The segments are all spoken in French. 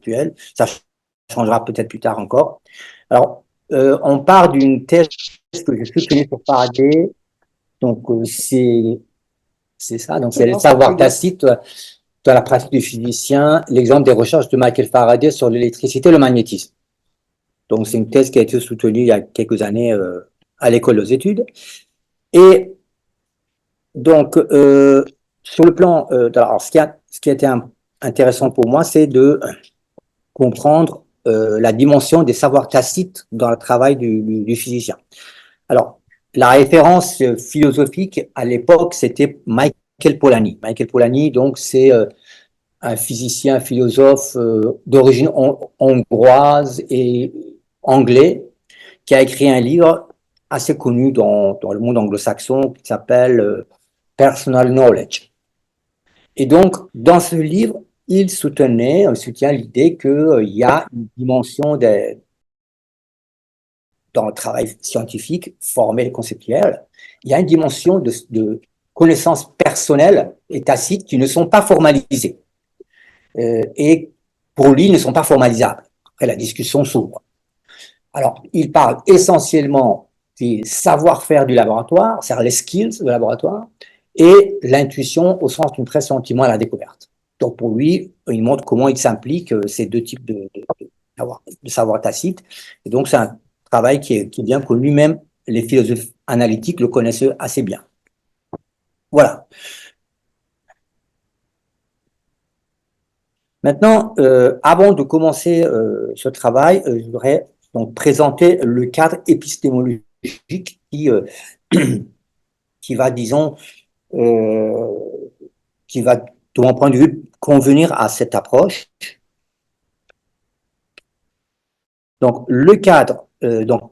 actuelle. Ça changera peut-être plus tard encore. Alors, on part d'une thèse que j'ai soutenue sur Faraday. Donc, c'est ça. Donc, c'est le savoir tacite dans la pratique du physicien, l'exemple des recherches de Michael Faraday sur l'électricité et le magnétisme. Donc, c'est une thèse qui a été soutenue il y a quelques années à l'école aux études. Et donc, sur le plan, alors, ce qui a été intéressant pour moi, c'est de comprendre la dimension des savoirs tacites dans le travail du physicien. Alors, la référence philosophique à l'époque, c'était Michael Polanyi. Michael Polanyi, donc, c'est un physicien, philosophe d'origine hongroise et anglais, qui a écrit un livre assez connu dans le monde anglo-saxon qui s'appelle Personal Knowledge. Et donc, dans ce livre, il soutient l'idée qu'il y a une dimension dans le travail scientifique, formel et conceptuel, il y a une dimension de connaissances personnelles et tacites qui ne sont pas formalisées. Et pour lui, ne sont pas formalisables. Après, la discussion s'ouvre. Alors, il parle essentiellement des savoir-faire du laboratoire, c'est-à-dire les skills du laboratoire, et l'intuition au sens d'une pressentiment à la découverte. Donc, pour lui, il montre comment il s'implique ces deux types de savoir tacite. Et donc, c'est un travail qui est bien connu, même les philosophes analytiques le connaissent assez bien. Voilà. Maintenant, avant de commencer ce travail, je voudrais donc présenter le cadre épistémologique qui va, disons, qui va, de mon point de vue, convenir à cette approche. Donc, le cadre, donc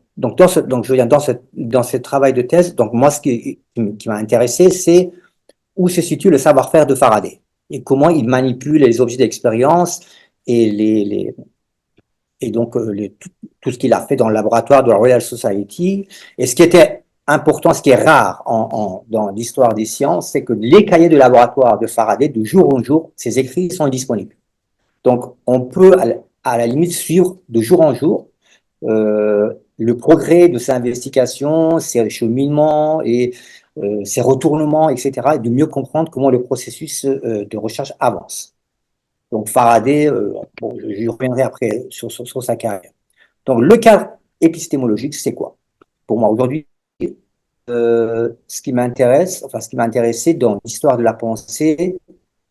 je veux dire, dans ce travail de thèse, donc moi, ce qui m'a intéressé, c'est où se situe le savoir-faire de Faraday et comment il manipule les objets d'expérience et donc tout ce qu'il a fait dans le laboratoire de la Royal Society. Et ce qui était important, ce qui est rare dans l'histoire des sciences, c'est que les cahiers de laboratoire de Faraday, de jour en jour, ses écrits sont disponibles. Donc, on peut à la limite suivre de jour en jour le progrès de ses investigations, ses cheminements et ses retournements, etc., et de mieux comprendre comment le processus de recherche avance. Donc Faraday, bon, je reviendrai après sur sa carrière. Donc le cadre épistémologique, c'est quoi? Pour moi aujourd'hui, ce qui m'intéresse, enfin ce qui m'a intéressé dans l'histoire de la pensée,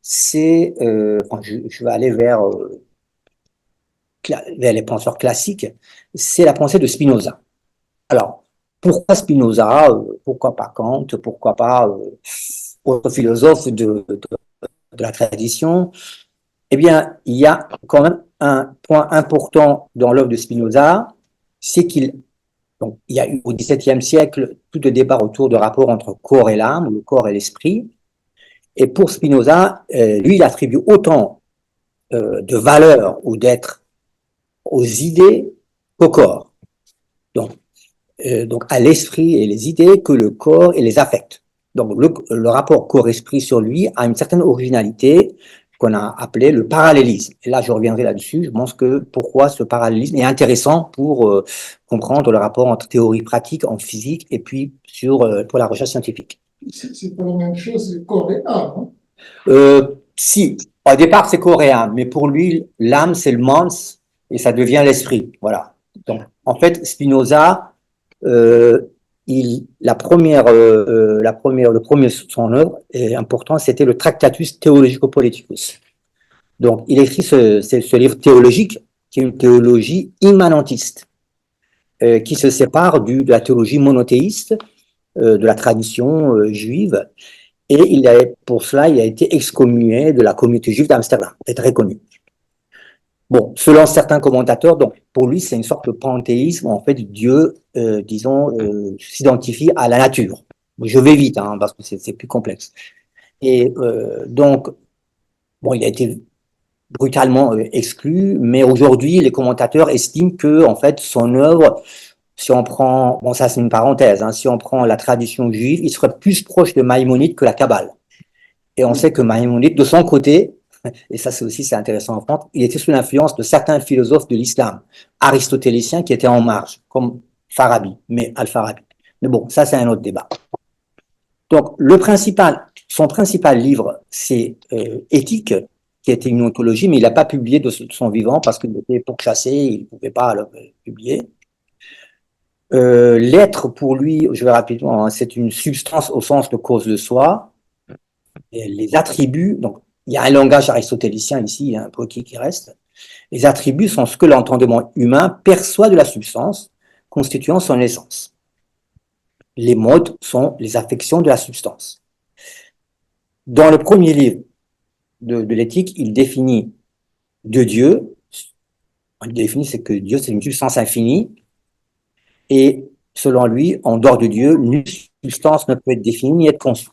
c'est, je vais aller vers les penseurs classiques, c'est la pensée de Spinoza. Alors, pourquoi Spinoza? Pourquoi pas Kant? Pourquoi pas autres philosophes de la tradition? Eh bien, il y a quand même un point important dans l'œuvre de Spinoza, c'est il y a eu au XVIIe siècle tout de débat autour de rapport entre corps et l'âme, ou le corps et l'esprit. Et pour Spinoza, lui, il attribue autant de valeur ou d'être aux idées qu'au corps. Donc à l'esprit et les idées que le corps et les affects. Donc le rapport corps-esprit sur lui a une certaine originalité qu'on a appelé le parallélisme. Et là, je reviendrai là-dessus. Je pense que pourquoi ce parallélisme est intéressant pour comprendre le rapport entre théorie pratique en physique et puis pour la recherche scientifique. C'est pas la même chose, c'est corps et âme. Si, au départ, c'est coréen, mais pour lui, l'âme, c'est le mons et ça devient l'esprit. Voilà. Donc, en fait, Spinoza, le premier son œuvre est important, c'était le Tractatus Theologico-Politicus. Donc, il écrit ce livre théologique, qui est une théologie immanentiste, qui se sépare de la théologie monothéiste, de la tradition juive, et pour cela, il a été excommunié de la communauté juive d'Amsterdam, c'est très connu. Bon, selon certains commentateurs, donc pour lui, c'est une sorte de panthéisme, en fait, Dieu, s'identifie à la nature. Je vais vite, hein, parce que c'est plus complexe. Et donc, bon, il a été brutalement exclu, mais aujourd'hui, les commentateurs estiment que, en fait, son œuvre, si on prend, bon, ça c'est une parenthèse, hein, si on prend la tradition juive, il serait plus proche de Maïmonide que la Kabbale. Et on sait que Maïmonide, de son côté, et ça c'est intéressant à prendre, il était sous l'influence de certains philosophes de l'islam, aristotéliciens qui étaient en marge, comme Farabi, mais Al-Farabi. Mais bon, ça c'est un autre débat. Donc, son principal livre, c'est Éthique, qui était une ontologie, mais il n'a pas publié de son vivant parce qu'il était pourchassé, il ne pouvait pas le publier. L'être, pour lui, je vais rapidement, hein, c'est une substance au sens de cause de soi. Et les attributs, donc il y a un langage aristotélicien ici, il y a un peu qui reste. Les attributs sont ce que l'entendement humain perçoit de la substance, constituant son essence. Les modes sont les affections de la substance. Dans le premier livre de l'éthique, il définit de Dieu, il définit c'est que Dieu c'est une substance infinie, et selon lui, en dehors de Dieu, nulle substance ne peut être définie ni être conçue.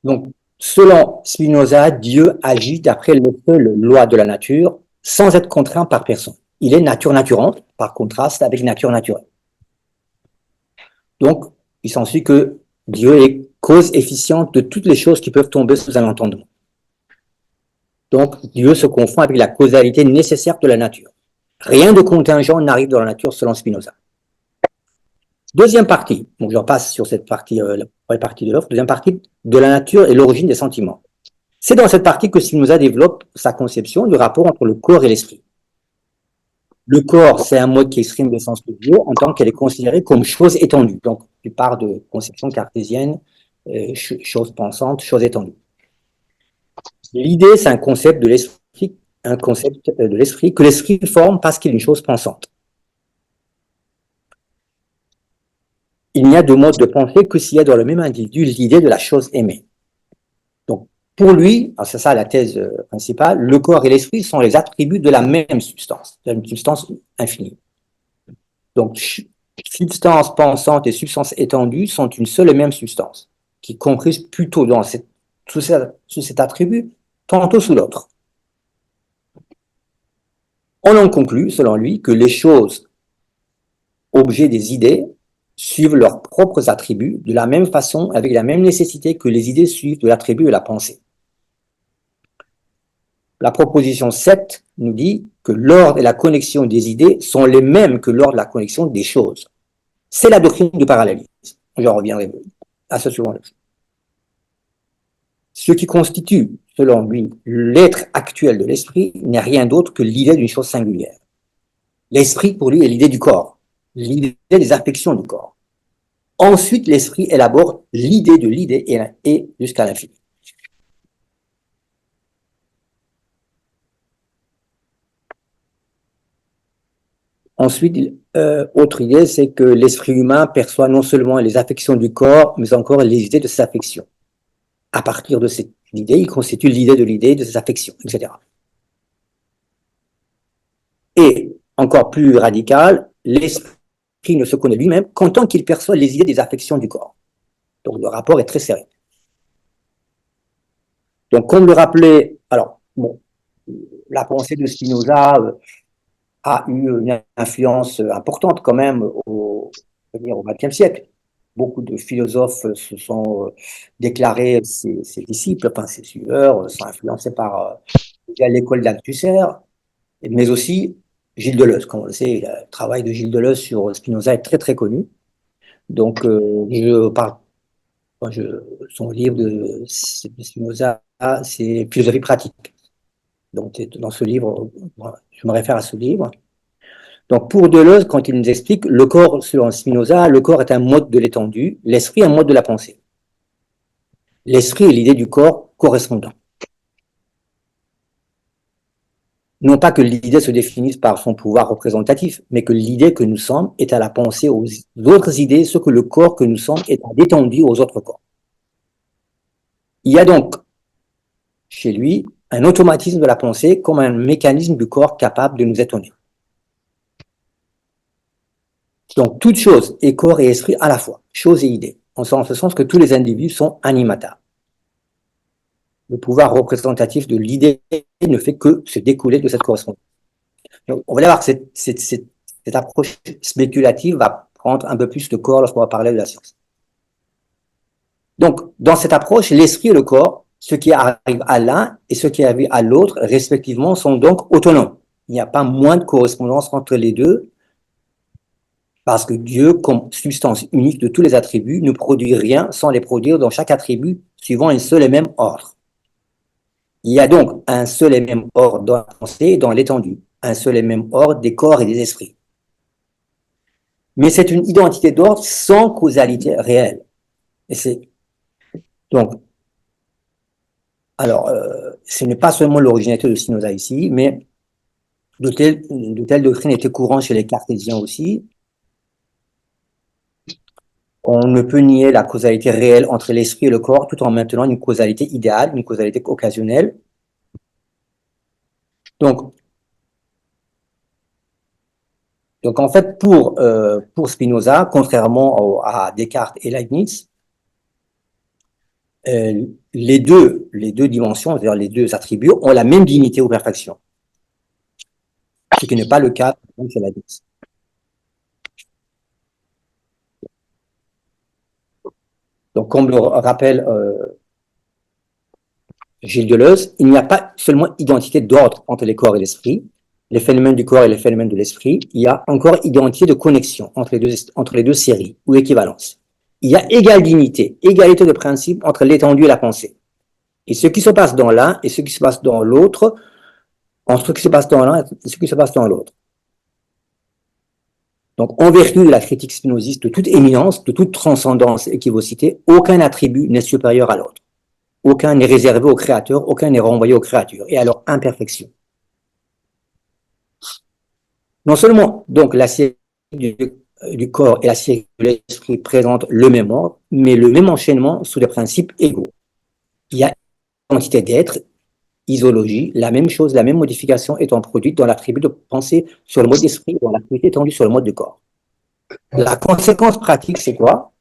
Donc, selon Spinoza, Dieu agit d'après les seules lois de la nature, sans être contraint par personne. Il est nature naturante, par contraste avec nature naturelle. Donc, il s'ensuit que Dieu est cause efficiente de toutes les choses qui peuvent tomber sous un entendement. Donc, Dieu se confond avec la causalité nécessaire de la nature. Rien de contingent n'arrive dans la nature selon Spinoza. Deuxième partie, donc je repasse sur cette partie, la première partie de l'offre, deuxième partie, de la nature et l'origine des sentiments. C'est dans cette partie que Spinoza développe sa conception du rapport entre le corps et l'esprit. Le corps, c'est un mode qui exprime l'essence de Dieu en tant qu'elle est considérée comme chose étendue. Donc, tu pars de conception cartésienne, chose pensante, chose étendue. L'idée, c'est un concept de l'esprit, que l'esprit forme parce qu'il est une chose pensante. Il n'y a de mode de pensée que s'il y a dans le même individu l'idée de la chose aimée. Donc, pour lui, c'est ça la thèse principale, le corps et l'esprit sont les attributs de la même substance infinie. Donc, substance pensante et substance étendue sont une seule et même substance, qui est comprise plutôt sous cet attribut, tantôt sous l'autre. On en conclut, selon lui, que les choses, objets des idées, suivent leurs propres attributs de la même façon, avec la même nécessité que les idées suivent de l'attribut de la pensée. La proposition 7 nous dit que l'ordre et la connexion des idées sont les mêmes que l'ordre et la connexion des choses. C'est la doctrine du parallélisme. J'en reviendrai à ce suivant. Ce qui constitue, selon lui, l'être actuel de l'esprit n'est rien d'autre que l'idée d'une chose singulière. L'esprit, pour lui, est l'idée du corps, l'idée des affections du corps. Ensuite, l'esprit élabore l'idée de l'idée et jusqu'à l'infini. Ensuite, autre idée, c'est que l'esprit humain perçoit non seulement les affections du corps, mais encore les idées de ses affections. À partir de cette idée, il constitue l'idée de ses affections, etc. Et, encore plus radical, l'esprit ne se connaît lui-même qu'en tant qu'il perçoit les idées des affections du corps. Donc le rapport est très serré. Donc, comme le rappelait, alors, bon, la pensée de Spinoza a eu une influence importante quand même au XXe siècle. Beaucoup de philosophes se sont déclarés ses disciples, enfin ses suiveurs, sont influencés par l'école d'Althusser, mais aussi Gilles Deleuze. Comme on le sait, le travail de Gilles Deleuze sur Spinoza est très très connu. Donc, son livre de Spinoza, c'est Philosophie pratique. Donc, dans ce livre, je me réfère à ce livre. Donc, pour Deleuze, quand il nous explique, le corps, selon Spinoza, le corps est un mode de l'étendue, l'esprit un mode de la pensée. L'esprit est l'idée du corps correspondant. Non pas que l'idée se définisse par son pouvoir représentatif, mais que l'idée que nous sommes est à la pensée aux autres idées, ce que le corps que nous sommes est à l'étendue aux autres corps. Il y a donc, chez lui, un automatisme de la pensée comme un mécanisme du corps capable de nous étonner. Donc, toute chose est corps et esprit à la fois, chose et idée, en ce sens que tous les individus sont animata. Le pouvoir représentatif de l'idée ne fait que se découler de cette correspondance. Donc, on va voir que cette approche spéculative va comprendre un peu plus le corps lorsqu'on va parler de la science. Donc, dans cette approche, l'esprit et le corps, ce qui arrive à l'un et ce qui arrive à l'autre, respectivement, sont donc autonomes. Il n'y a pas moins de correspondance entre les deux, parce que Dieu, comme substance unique de tous les attributs, ne produit rien sans les produire dans chaque attribut, suivant un seul et même ordre. Il y a donc un seul et même ordre dans la pensée et dans l'étendue, un seul et même ordre des corps et des esprits. Mais c'est une identité d'ordre sans causalité réelle. Et c'est donc, alors, ce n'est pas seulement l'originalité de Spinoza ici, mais de telles doctrines étaient courantes chez les cartésiens aussi. On ne peut nier la causalité réelle entre l'esprit et le corps tout en maintenant une causalité idéale, une causalité occasionnelle. Donc en fait, pour Spinoza, contrairement à Descartes et Leibniz, les deux dimensions, c'est-à-dire les deux attributs, ont la même dignité ou perfection. Ce qui n'est pas le cas chez Leibniz. Donc, comme le rappelle Gilles Deleuze, il n'y a pas seulement identité d'ordre entre les corps et l'esprit, les phénomènes du corps et les phénomènes de l'esprit, il y a encore identité de connexion entre les deux séries ou équivalence. Il y a égale dignité, égalité de principe entre l'étendue et la pensée. Et ce qui se passe dans l'un et ce qui se passe dans l'autre, entre ce qui se passe dans l'un et ce qui se passe dans l'autre. Donc, en vertu de la critique spinoziste de toute éminence, de toute transcendance et équivocité, aucun attribut n'est supérieur à l'autre. Aucun n'est réservé au créateur, aucun n'est renvoyé aux créatures, et à leur imperfection. Non seulement, donc, la série du corps et la série de l'esprit présentent le même ordre, mais le même enchaînement sous des principes égaux. Il y a une quantité d'être, isologie, la même chose, la même modification étant produite dans l'attribut de pensée sur le mode d'esprit, dans l'activité étendue sur le mode de corps. La conséquence pratique, c'est quoi?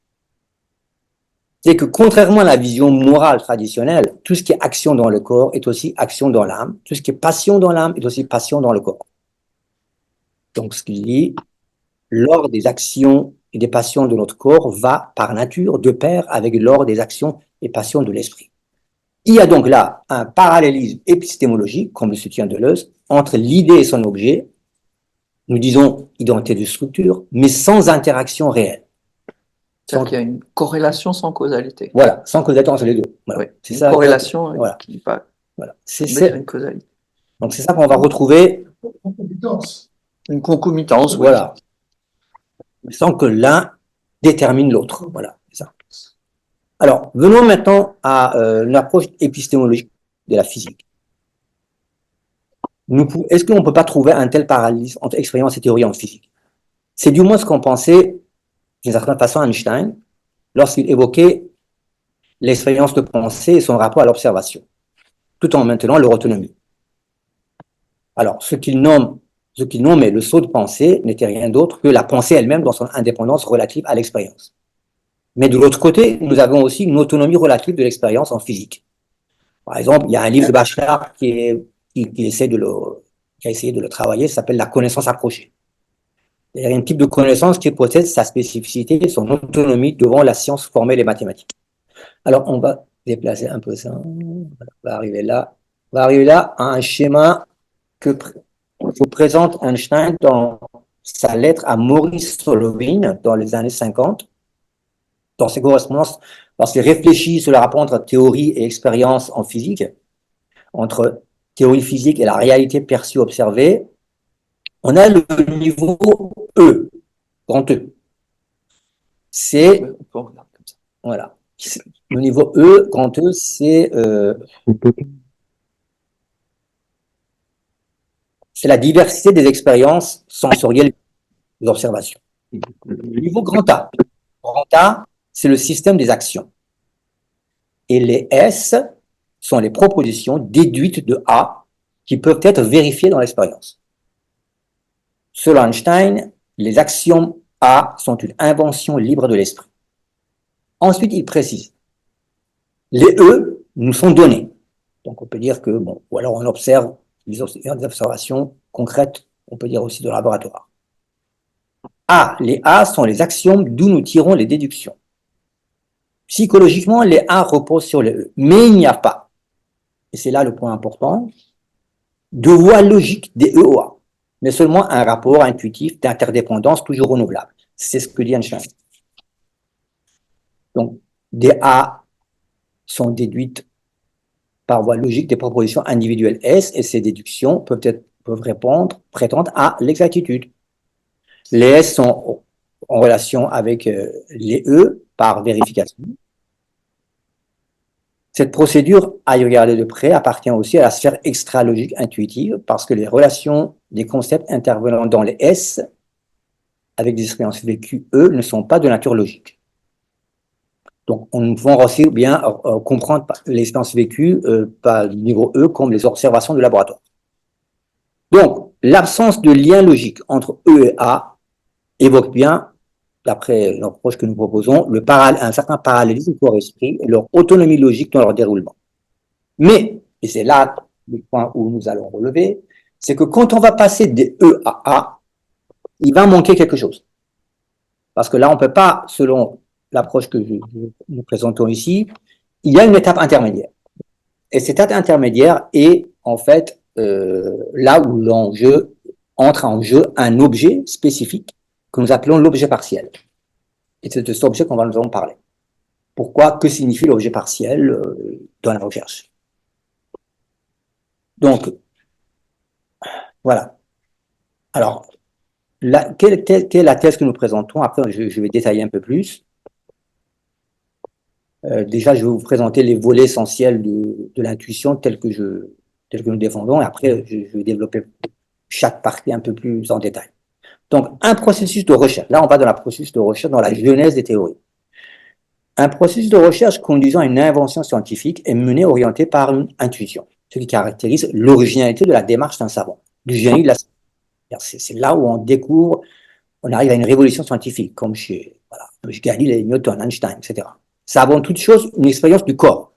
C'est que contrairement à la vision morale traditionnelle, tout ce qui est action dans le corps est aussi action dans l'âme, tout ce qui est passion dans l'âme est aussi passion dans le corps. Donc, ce qu'il dit, l'ordre des actions et des passions de notre corps va par nature de pair avec l'ordre des actions et passions de l'esprit. Il y a donc là un parallélisme épistémologique, comme le soutient Deleuze, entre l'idée et son objet, nous disons identité de structure, mais sans interaction réelle. C'est-à-dire qu'il y a une corrélation sans causalité. Voilà, sans causalité entre les deux. Voilà. Oui, c'est une ça, corrélation voilà. qui va voilà. mettre une causalité. Donc c'est ça qu'on va retrouver. Une concomitance, oui. Voilà. Sans que l'un détermine l'autre. Voilà, c'est ça. Alors, venons maintenant à une approche épistémologique de la physique. Est-ce qu'on ne peut pas trouver un tel parallélisme entre expérience et théorie en physique? C'est du moins ce qu'en pensait, d'une certaine façon, Einstein, lorsqu'il évoquait l'expérience de pensée et son rapport à l'observation, tout en maintenant leur autonomie. Alors, ce qu'il nommait le saut de pensée n'était rien d'autre que la pensée elle-même dans son indépendance relative à l'expérience. Mais de l'autre côté, nous avons aussi une autonomie relative de l'expérience en physique. Par exemple, il y a un livre de Bachelard qui a essayé de le travailler, ça s'appelle La connaissance approchée. Il y a un type de connaissance qui possède sa spécificité et son autonomie devant la science formelle et mathématique. Alors, on va déplacer un peu ça. On va arriver là. On va arriver là à un schéma que vous présente Einstein dans sa lettre à Maurice Solovine dans les années 50. Dans ses correspondances, lorsqu'il réfléchit sur le rapport entre théorie et expérience en physique, entre théorie physique et la réalité perçue observée, on a le niveau E, grand E. C'est, voilà, le niveau E, grand E, c'est la diversité des expériences sensorielles des observations. Le niveau grand A, c'est le système des actions. Et les S sont les propositions déduites de A qui peuvent être vérifiées dans l'expérience. Selon Einstein, les actions A sont une invention libre de l'esprit. Ensuite, il précise, les E nous sont donnés. Donc, on peut dire que, bon, ou alors on observe des observations concrètes, on peut dire aussi de laboratoire. A. Les A sont les axiomes d'où nous tirons les déductions. Psychologiquement, les A reposent sur les E. Mais il n'y a pas, et c'est là le point important, de voie logique des E au A, mais seulement un rapport intuitif d'interdépendance toujours renouvelable. C'est ce que dit Einstein. Donc, des A sont déduites par voie logique des propositions individuelles S, et ces déductions prétendre à l'exactitude. Les S sont en relation avec les E par vérification. Cette procédure, à y regarder de près, appartient aussi à la sphère extralogique intuitive, parce que les relations des concepts intervenant dans les S avec des expériences vécues, eux, ne sont pas de nature logique. Donc, on peut aussi bien comprendre l'expérience vécue par le niveau E comme les observations de laboratoire. Donc, l'absence de lien logique entre E et A évoque bien, d'après l'approche que nous proposons, un certain parallélisme corps-esprit et leur autonomie logique dans leur déroulement. Mais, et c'est là le point où nous allons relever, c'est que quand on va passer des E à A, il va manquer quelque chose. Parce que là, on ne peut pas, selon l'approche que nous présentons ici, il y a une étape intermédiaire. Et cette étape intermédiaire est, en fait, là où l'enjeu entre en jeu un objet spécifique que nous appelons l'objet partiel. Et c'est de cet objet qu'on va nous en parler. Pourquoi? Que signifie l'objet partiel dans la recherche? Donc, voilà. Alors, quelle est la thèse que nous présentons? Après, je vais détailler un peu plus. Déjà, je vais vous présenter les volets essentiels de l'intuition tels que nous défendons, et après, je vais développer chaque partie un peu plus en détail. Donc, un processus de recherche. Là, on va dans le processus de recherche, dans la genèse des théories. Un processus de recherche conduisant à une invention scientifique est mené orienté par une intuition, ce qui caractérise l'originalité de la démarche d'un savant, du génie de la science. C'est là où on découvre, on arrive à une révolution scientifique, comme chez Galilée, Newton, Einstein, etc. C'est avant toute chose une expérience du corps,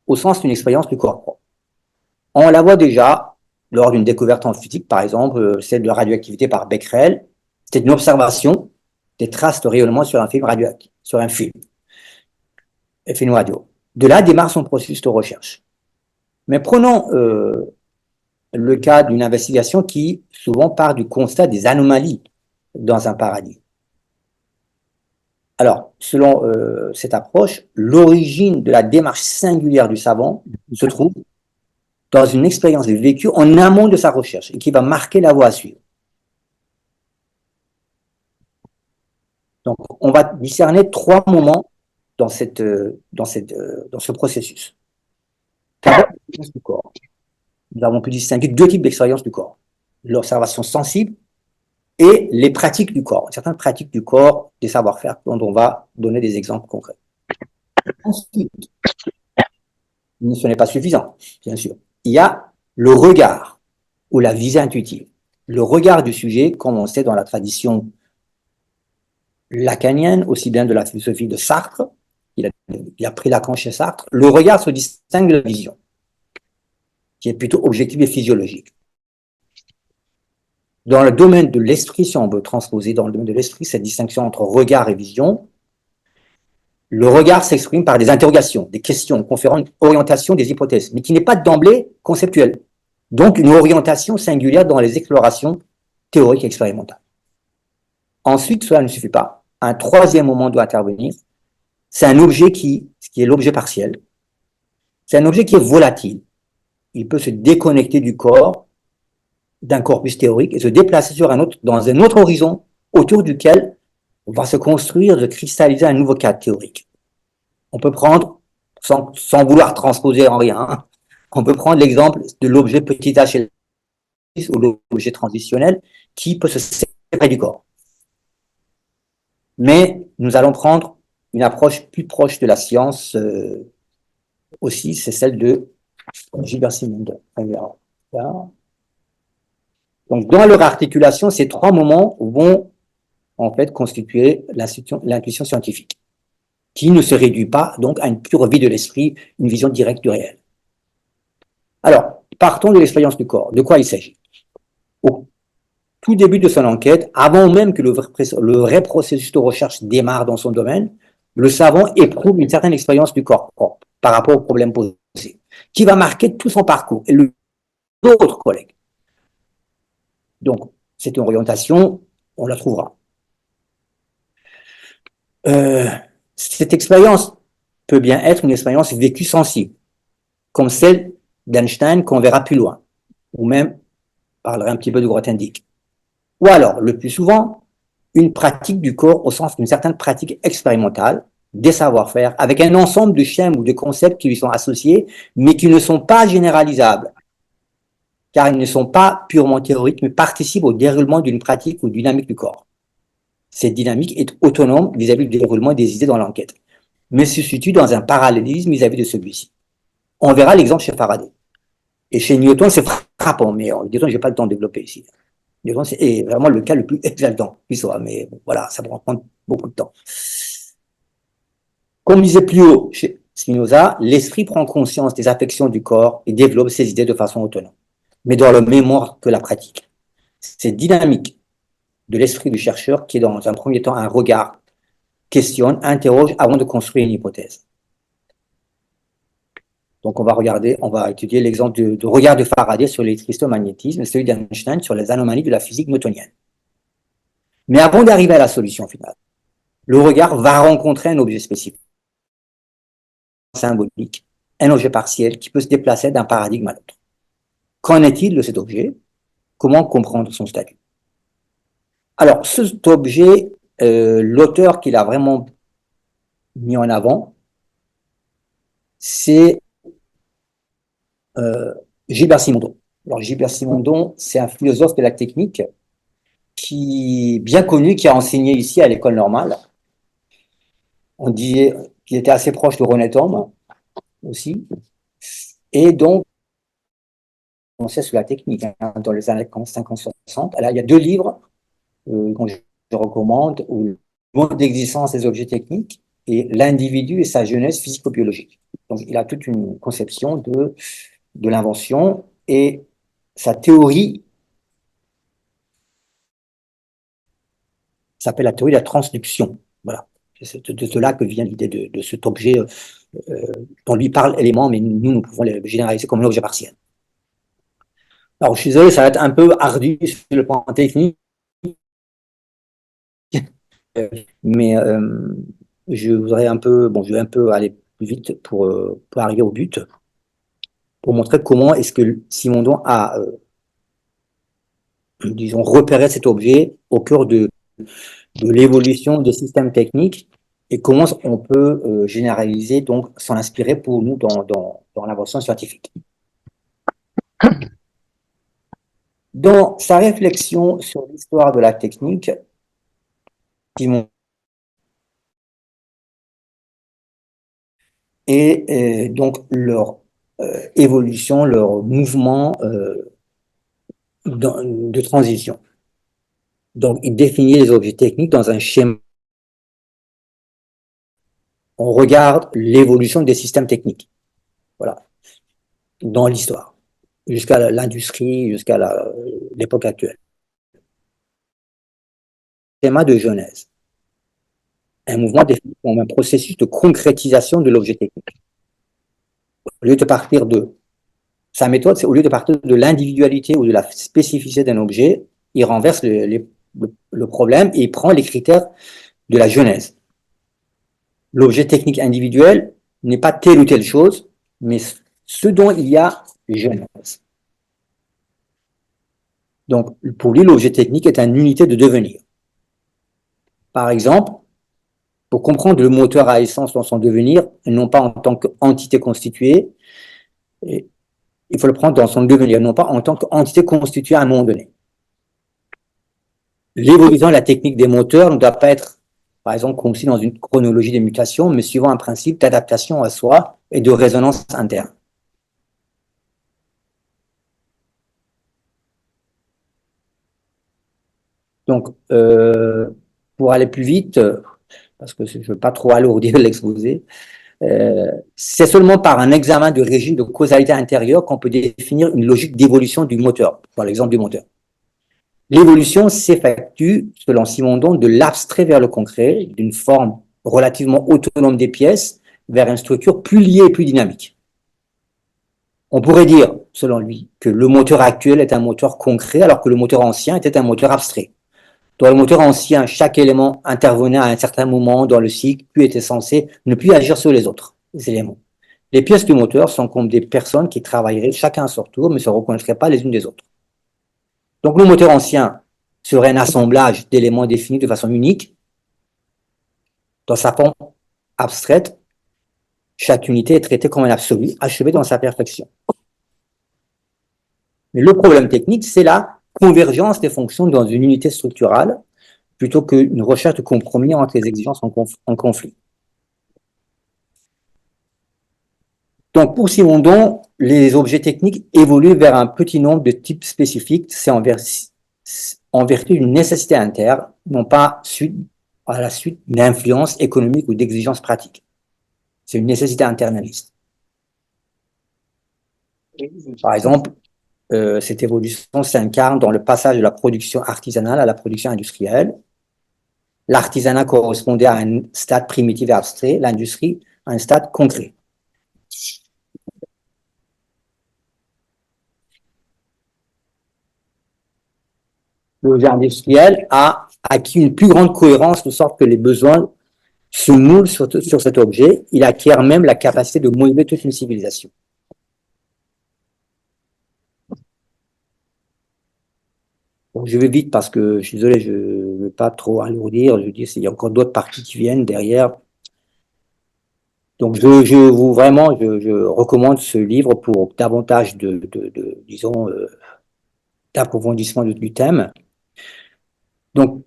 au sens d'une expérience du corps. On la voit déjà lors d'une découverte en physique, par exemple, celle de radioactivité par Becquerel. C'était une observation des traces de rayonnement sur un film radioactif, sur un film radio. De là démarre son processus de recherche. Mais prenons le cas d'une investigation qui souvent part du constat des anomalies dans un paradigme. Alors, selon cette approche, l'origine de la démarche singulière du savant se trouve dans une expérience vécue en amont de sa recherche et qui va marquer la voie à suivre. Donc, on va discerner 3 moments dans ce processus. D'abord, l'expérience du corps. Nous avons pu distinguer 2 types d'expériences du corps. L'observation sensible et les pratiques du corps. Certaines pratiques du corps, des savoir-faire dont on va donner des exemples concrets. Ensuite, ce n'est pas suffisant, bien sûr. Il y a le regard ou la visée intuitive. Le regard du sujet, comme on sait dans la tradition lacanienne, aussi bien de la philosophie de Sartre, il a pris Lacan chez Sartre, le regard se distingue de la vision, qui est plutôt objective et physiologique. Dans le domaine de l'esprit, si on veut transposer dans le domaine de l'esprit cette distinction entre regard et vision, le regard s'exprime par des interrogations, des questions, conférant une orientation des hypothèses, mais qui n'est pas d'emblée conceptuelle. Donc une orientation singulière dans les explorations théoriques et expérimentales. Ensuite, cela ne suffit pas. Un 3e moment doit intervenir. C'est un objet qui est l'objet partiel. C'est un objet qui est volatile. Il peut se déconnecter du corps, d'un corpus théorique, et se déplacer dans un autre horizon autour duquel on va se construire, se cristalliser un nouveau cadre théorique. On peut prendre, sans vouloir transposer en rien, on peut prendre l'exemple de l'objet petit h ou l'objet transitionnel qui peut se séparer du corps. Mais nous allons prendre une approche plus proche de la science aussi, c'est celle de Gilbert Simondon. Donc, dans leur articulation, ces 3 moments vont en fait constituer l'intuition scientifique, qui ne se réduit pas donc à une pure vie de l'esprit, une vision directe du réel. Alors, partons de l'expérience du corps. De quoi il s'agit? tout début de son enquête, avant même que le vrai processus de recherche démarre dans son domaine, le savant éprouve une certaine expérience du corps propre par rapport au problème posé, qui va marquer tout son parcours et l'autre collègue. Donc, c'est une orientation, on la trouvera. Cette expérience peut bien être une expérience vécue sensible, comme celle d'Einstein qu'on verra plus loin, ou même parlerai un petit peu de Grothendieck. Ou alors, le plus souvent, une pratique du corps au sens d'une certaine pratique expérimentale, des savoir-faire, avec un ensemble de schèmes ou de concepts qui lui sont associés, mais qui ne sont pas généralisables, car ils ne sont pas purement théoriques, mais participent au déroulement d'une pratique ou dynamique du corps. Cette dynamique est autonome vis-à-vis du déroulement des idées dans l'enquête, mais se situe dans un parallélisme vis-à-vis de celui-ci. On verra l'exemple chez Faraday. Et chez Newton, c'est frappant, mais Newton, je n'ai pas le temps de développer ici. Newton, c'est vraiment le cas le plus exaltant qui soit, mais voilà, ça va prendre beaucoup de temps. Comme disait plus haut chez Spinoza, l'esprit prend conscience des affections du corps et développe ses idées de façon autonome, mais dans le même ordre que la pratique. Cette dynamique de l'esprit du chercheur qui est dans un premier temps un regard, questionne, interroge avant de construire une hypothèse. Donc on va étudier l'exemple de regard de Faraday sur l'électromagnétisme et celui d'Einstein sur les anomalies de la physique newtonienne. Mais avant d'arriver à la solution finale, le regard va rencontrer un objet spécifique, symbolique, un objet partiel qui peut se déplacer d'un paradigme à l'autre. Qu'en est-il de cet objet? Comment comprendre son statut? Alors, cet objet, l'auteur qui l'a vraiment mis en avant, c'est Gilbert Simondon. Alors, Gilbert Simondon, c'est un philosophe de la technique qui bien connu, qui a enseigné ici à l'école normale. On dit qu'il était assez proche de René Thom aussi. Et donc, on sait sur la technique, hein, dans les années 50-60. Alors, il y a deux livres que je recommande, le mode d'existence des objets techniques et l'individu et sa jeunesse physico-biologique. Donc, il a toute une conception de l'invention et sa théorie s'appelle la théorie de la transduction. Voilà. C'est de là que vient l'idée de cet objet dont lui parle élément, mais nous pouvons le généraliser comme un objet partiel. Alors, je suis désolé, ça va être un peu ardu sur le plan technique, mais je voudrais je vais un peu aller plus vite pour arriver au but, pour montrer comment est-ce que Simondon a, disons, repéré cet objet au cœur de l'évolution des systèmes techniques et comment on peut généraliser, donc s'en inspirer pour nous dans l'invention scientifique. Dans sa réflexion sur l'histoire de la technique, Simondon et donc leur évolution, leur mouvement de transition. Donc, il définit les objets techniques dans un schéma. On regarde l'évolution des systèmes techniques, voilà, dans l'histoire, jusqu'à l'industrie, jusqu'à l'époque actuelle. Schéma de genèse. Un mouvement défini comme un processus de concrétisation de l'objet technique. Au lieu de partir de sa méthode, c'est au lieu de partir de l'individualité ou de la spécificité d'un objet, il renverse le problème et il prend les critères de la genèse. L'objet technique individuel n'est pas telle ou telle chose, mais ce dont il y a genèse. Donc, pour lui, l'objet technique est une unité de devenir. Par exemple, pour comprendre le moteur à essence dans son devenir, et non pas en tant qu'entité constituée, il faut le prendre dans son devenir, non pas en tant qu'entité constituée à un moment donné. L'évolution de la technique des moteurs ne doit pas être, par exemple, conçue dans une chronologie des mutations, mais suivant un principe d'adaptation à soi et de résonance interne. Donc, pour aller plus vite, parce que je ne veux pas trop alourdir l'exposé, c'est seulement par un examen de régime de causalité intérieure qu'on peut définir une logique d'évolution du moteur, par l'exemple du moteur. L'évolution s'effectue, selon Simondon, de l'abstrait vers le concret, d'une forme relativement autonome des pièces vers une structure plus liée et plus dynamique. On pourrait dire, selon lui, que le moteur actuel est un moteur concret alors que le moteur ancien était un moteur abstrait. Dans le moteur ancien, chaque élément intervenait à un certain moment dans le cycle, puis était censé ne plus agir sur les autres éléments. Les pièces du moteur sont comme des personnes qui travailleraient chacun à leur tour, mais ne se reconnaîtraient pas les unes des autres. Donc le moteur ancien serait un assemblage d'éléments définis de façon unique. Dans sa forme abstraite, chaque unité est traitée comme un absolu, achevé dans sa perfection. Mais le problème technique, c'est la convergence des fonctions dans une unité structurale, plutôt qu'une recherche de compromis entre les exigences en conflit. Donc, pour Simondon, les objets techniques évoluent vers un petit nombre de types spécifiques, c'est en vertu d'une nécessité interne, non pas à la suite d'influences économiques ou d'exigences pratiques. C'est une nécessité internaliste. Par exemple, cette évolution s'incarne dans le passage de la production artisanale à la production industrielle. L'artisanat correspondait à un stade primitif et abstrait, l'industrie à un stade concret. L'objet industriel a acquis une plus grande cohérence de sorte que les besoins se moulent sur cet objet. Il acquiert même la capacité de modeler toute une civilisation. Donc, je vais vite parce que je suis désolé, je ne veux pas trop alourdir. Je dis, il y a encore d'autres parties qui viennent derrière. Donc, je recommande ce livre pour davantage disons, d'approfondissement du thème. Donc,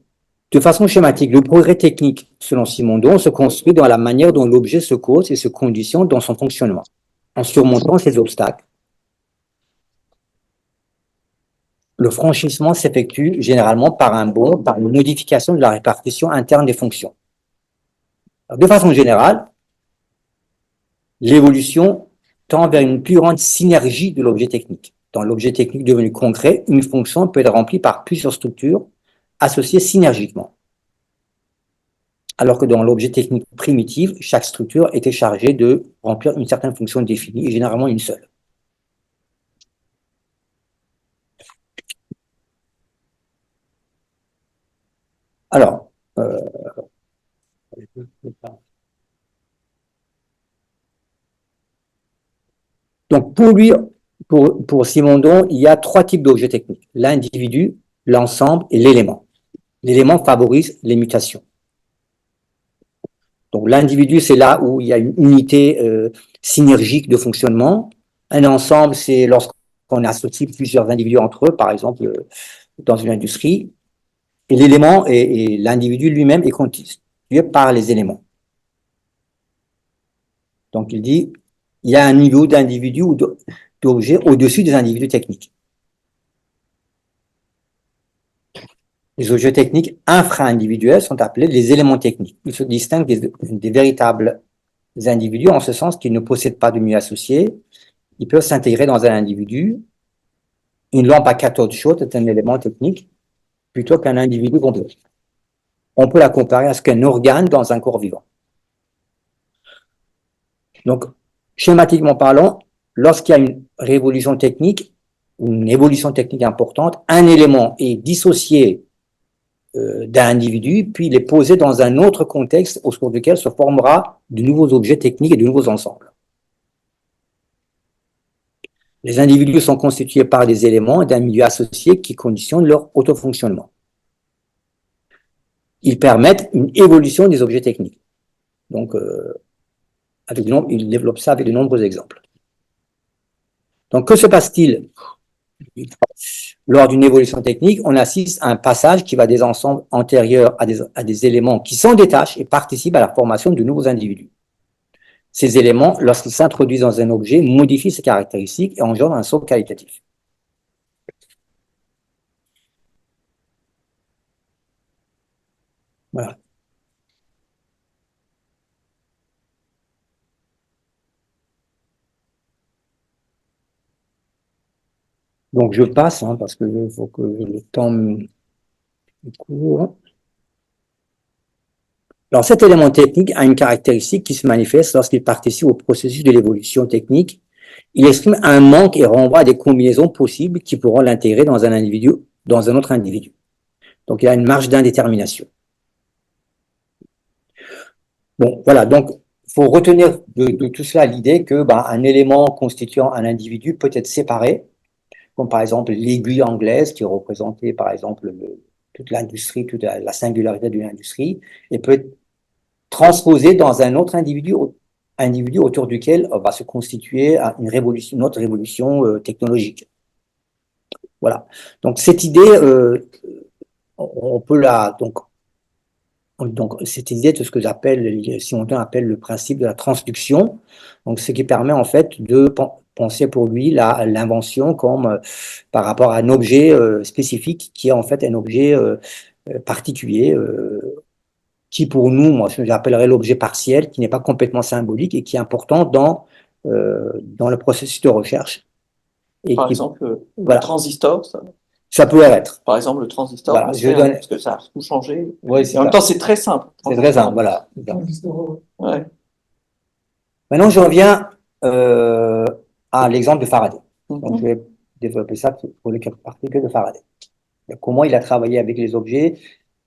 de façon schématique, le progrès technique, selon Simondon, se construit dans la manière dont l'objet se cause et se conditionne dans son fonctionnement, en surmontant ces obstacles. Le franchissement s'effectue généralement par un bond, par une modification de la répartition interne des fonctions. Alors, de façon générale, l'évolution tend vers une plus grande synergie de l'objet technique. Dans l'objet technique devenu concret, une fonction peut être remplie par plusieurs structures associées synergiquement. Alors que dans l'objet technique primitif, chaque structure était chargée de remplir une certaine fonction définie, et généralement une seule. Alors, donc pour Simondon, il y a trois types d'objets techniques: l'individu, l'ensemble et l'élément. L'élément favorise les mutations. Donc l'individu, c'est là où il y a une unité synergique de fonctionnement. Un ensemble, c'est lorsqu'on associe plusieurs individus entre eux, par exemple dans une industrie. Et l'élément et l'individu lui-même est constitué par les éléments. Donc il dit, il y a un niveau d'individu ou d'objet au-dessus des individus techniques. Les objets techniques infra-individuels sont appelés les éléments techniques. Ils se distinguent des véritables individus en ce sens qu'ils ne possèdent pas de milieu associé. Ils peuvent s'intégrer dans un individu. Une lampe à cathode chaude est un élément technique plutôt qu'un individu complet. On peut la comparer à ce qu'un organe dans un corps vivant. Donc, schématiquement parlant, lorsqu'il y a une révolution technique, une évolution technique importante, un élément est dissocié d'un individu, puis il est posé dans un autre contexte au cours duquel se formera de nouveaux objets techniques et de nouveaux ensembles. Les individus sont constitués par des éléments d'un milieu associé qui conditionnent leur autofonctionnement. Ils permettent une évolution des objets techniques. Donc, il développe ça avec de nombreux exemples. Donc, que se passe-t-il lors d'une évolution technique? On assiste à un passage qui va des ensembles antérieurs à des éléments qui s'en détachent et participent à la formation de nouveaux individus. Ces éléments, lorsqu'ils s'introduisent dans un objet, modifient ses caractéristiques et engendrent un saut qualitatif. Voilà. Donc, je passe, hein, parce que il faut que le temps me court. Alors, cet élément technique a une caractéristique qui se manifeste lorsqu'il participe au processus de l'évolution technique. Il exprime un manque et renvoie à des combinaisons possibles qui pourront l'intégrer dans un individu, dans un autre individu. Donc, il y a une marge d'indétermination. Bon, voilà. Donc, il faut retenir de tout cela l'idée que un élément constituant un individu peut être séparé, comme par exemple l'aiguille anglaise qui représentait par exemple toute l'industrie, toute la singularité d'une industrie, et peut être transposé dans un autre individu autour duquel va se constituer une autre révolution technologique. Voilà. Donc cette idée, on peut donc cette idée de ce que Simondon appelle le principe de la transduction. Donc ce qui permet en fait de penser pour lui l'invention comme par rapport à un objet spécifique qui est en fait un objet particulier. Qui pour nous, moi j'appellerais l'objet partiel, qui n'est pas complètement symbolique et qui est important dans le processus de recherche. Et Par qui, exemple, voilà, le transistor, ça peut être. par exemple, le transistor, Voilà, parce que ça a tout changé. Oui, Et en même temps, c'est très simple. C'est très simple, voilà. Ouais. Maintenant, je reviens à l'exemple de Faraday. Donc, je vais développer ça pour les particules de Faraday. Comment il a travaillé avec les objets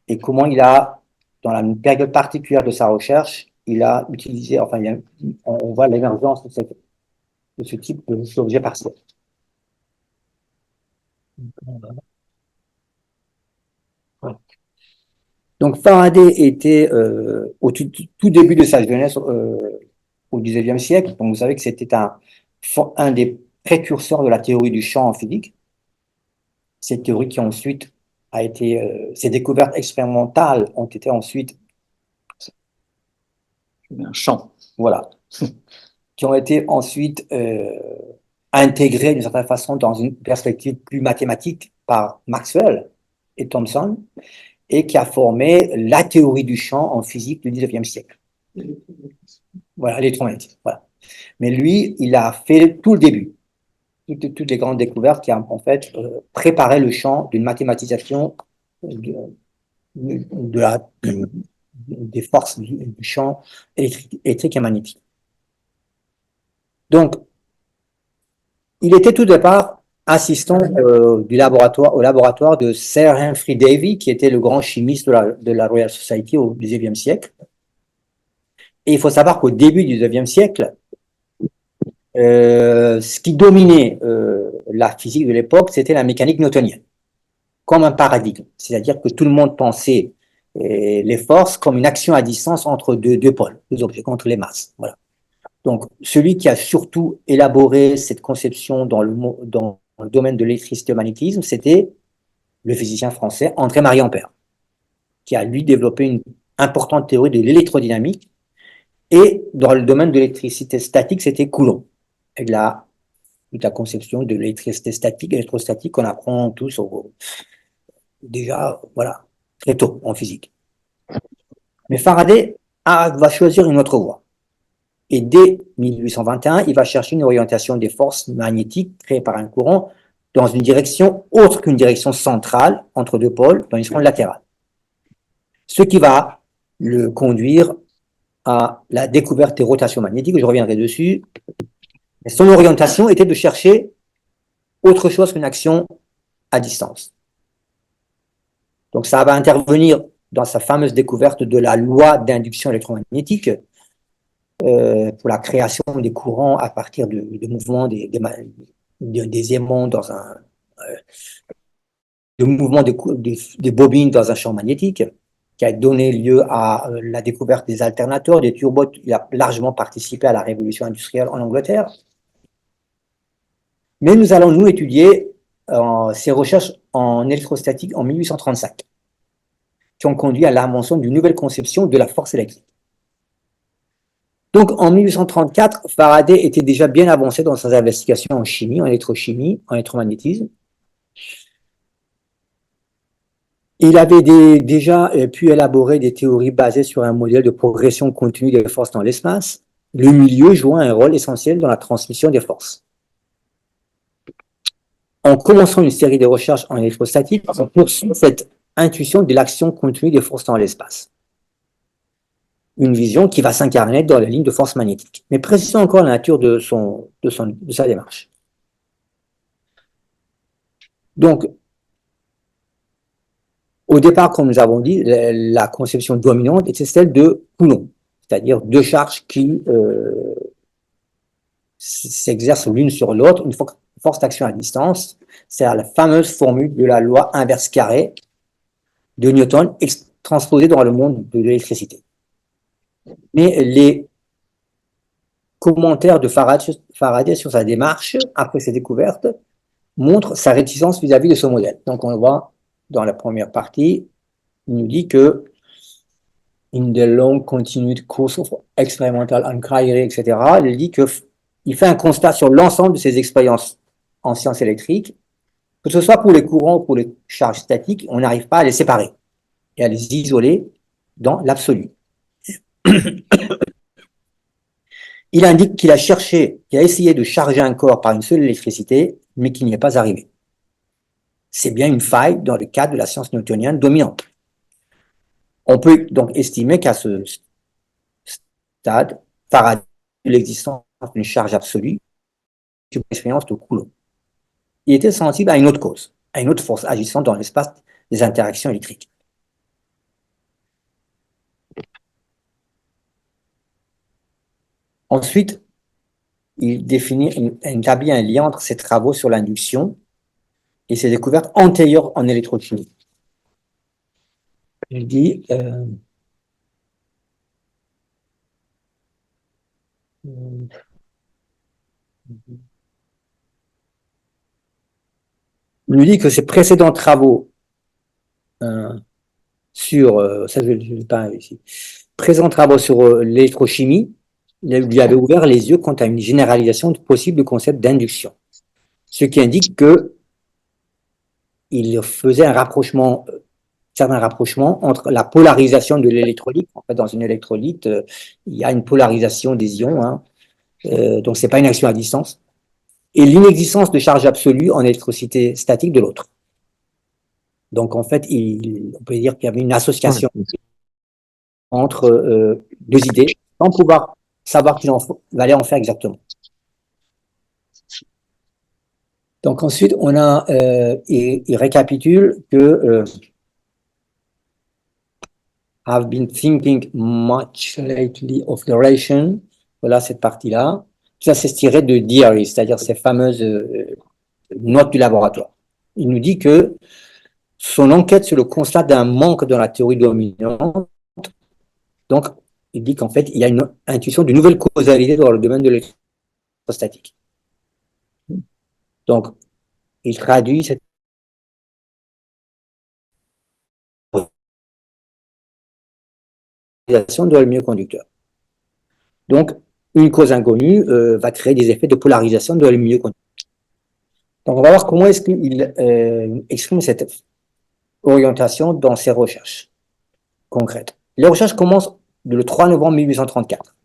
et comment il a, dans la période particulière de sa recherche, il a utilisé, enfin, on voit l'émergence de ce type d'objet partiel. Donc, Faraday était au tout début de sa jeunesse au XIXe siècle. Donc, vous savez que c'était un des précurseurs de la théorie du champ en physique. Cette théorie qui ensuite a été, ces découvertes expérimentales ont été ensuite un champ, voilà, qui ont été ensuite intégrées d'une certaine façon dans une perspective plus mathématique par Maxwell et Thomson, et qui a formé la théorie du champ en physique du XIXe siècle. Voilà, l'électromagnétisme. Voilà. Mais lui, il a fait tout le début, toutes les grandes découvertes qui ont en fait préparé le champ d'une mathématisation des forces du champ électrique et magnétique. Donc, il était tout départ assistant au laboratoire de Sir Humphrey Davy, qui était le grand chimiste de la Royal Society au XIXe siècle. Et il faut savoir qu'au début du XIXe siècle, ce qui dominait la physique de l'époque, c'était la mécanique newtonienne, comme un paradigme. C'est-à-dire que tout le monde pensait les forces comme une action à distance entre deux pôles, deux objets, contre les masses. Voilà. Donc, celui qui a surtout élaboré cette conception dans le domaine de l'électricité et magnétisme, c'était le physicien français André-Marie Ampère, qui a, lui, développé une importante théorie de l'électrodynamique. Et dans le domaine de l'électricité statique, c'était Coulomb, avec la conception de l'électricité statique, électrostatique qu'on apprend tous déjà, voilà, très tôt en physique. Mais Faraday va choisir une autre voie. Et dès 1821, il va chercher une orientation des forces magnétiques créées par un courant dans une direction autre qu'une direction centrale entre deux pôles, dans une direction latérale. Ce qui va le conduire à la découverte des rotations magnétiques, je reviendrai dessus. Mais son orientation était de chercher autre chose qu'une action à distance. Donc ça va intervenir dans sa fameuse découverte de la loi d'induction électromagnétique, pour la création des courants à partir de mouvements des aimants dans de mouvements des bobines dans un champ magnétique, qui a donné lieu à la découverte des alternateurs, des turbos. Il a largement participé à la révolution industrielle en Angleterre. Mais nous allons nous étudier ses recherches en électrostatique en 1835, qui ont conduit à l'invention d'une nouvelle conception de la force électrique. Donc, en 1834, Faraday était déjà bien avancé dans ses investigations en chimie, en électrochimie, en électromagnétisme. Il avait déjà pu élaborer des théories basées sur un modèle de progression continue des forces dans l'espace, le milieu jouant un rôle essentiel dans la transmission des forces. En commençant une série de recherches en électrostatique, on poursuit cette intuition de l'action continue des forces dans l'espace. Une vision qui va s'incarner dans la ligne de force magnétique. Mais précisons encore la nature de sa démarche. Donc, au départ, comme nous avons dit, la conception dominante était celle de Coulomb, c'est-à-dire deux charges qui s'exercent l'une sur l'autre, une force d'action à distance. C'est la fameuse formule de la loi inverse carrée de Newton transposée dans le monde de l'électricité. Mais les commentaires de Faraday sur sa démarche après ses découvertes montrent sa réticence vis-à-vis de ce modèle. Donc on le voit dans la première partie, il nous dit que in the long continued course of experimental inquiry, etc., il dit qu'il fait un constat sur l'ensemble de ses expériences en sciences électriques, que ce soit pour les courants ou pour les charges statiques, on n'arrive pas à les séparer et à les isoler dans l'absolu. Il indique qu'il a essayé de charger un corps par une seule électricité, mais qu'il n'y est pas arrivé. C'est bien une faille dans le cadre de la science newtonienne dominante. On peut donc estimer qu'à ce stade, Faraday l'existence d'une charge absolue, une expérience de Coulomb. Il était sensible à une autre cause, à une autre force agissant dans l'espace des interactions électriques. Ensuite, il établit un lien entre ses travaux sur l'induction et ses découvertes antérieures en électrochimie. Il dit que ses précédents travaux sur l'électrochimie lui avaient ouvert les yeux quant à une généralisation possible du concept d'induction, ce qui indique que il faisait certains rapprochements entre la polarisation de l'électrolyte. En fait, dans une électrolyte, il y a une polarisation des ions, hein, donc c'est pas une action à distance, et l'inexistence de charge absolue en électricité statique de l'autre. Donc en fait, on peut dire qu'il y avait une association entre deux idées, sans pouvoir savoir qu'il allait en faire exactement. Donc ensuite, il récapitule que I've been thinking much lately of the relation. Voilà cette partie-là. Ça, c'est tiré de diary, c'est-à-dire ces fameuses notes du laboratoire. Il nous dit que son enquête sur le constat d'un manque dans la théorie dominante, donc il dit qu'en fait, il y a une intuition d'une nouvelle causalité dans le domaine de l'électrostatique. Donc, il traduit cette polarisation dans le milieu conducteur. Donc, une cause inconnue va créer des effets de polarisation dans le milieu conducteur. Donc, on va voir comment est-ce qu'il exprime cette orientation dans ses recherches concrètes. Les recherches commencent le 3 novembre 1834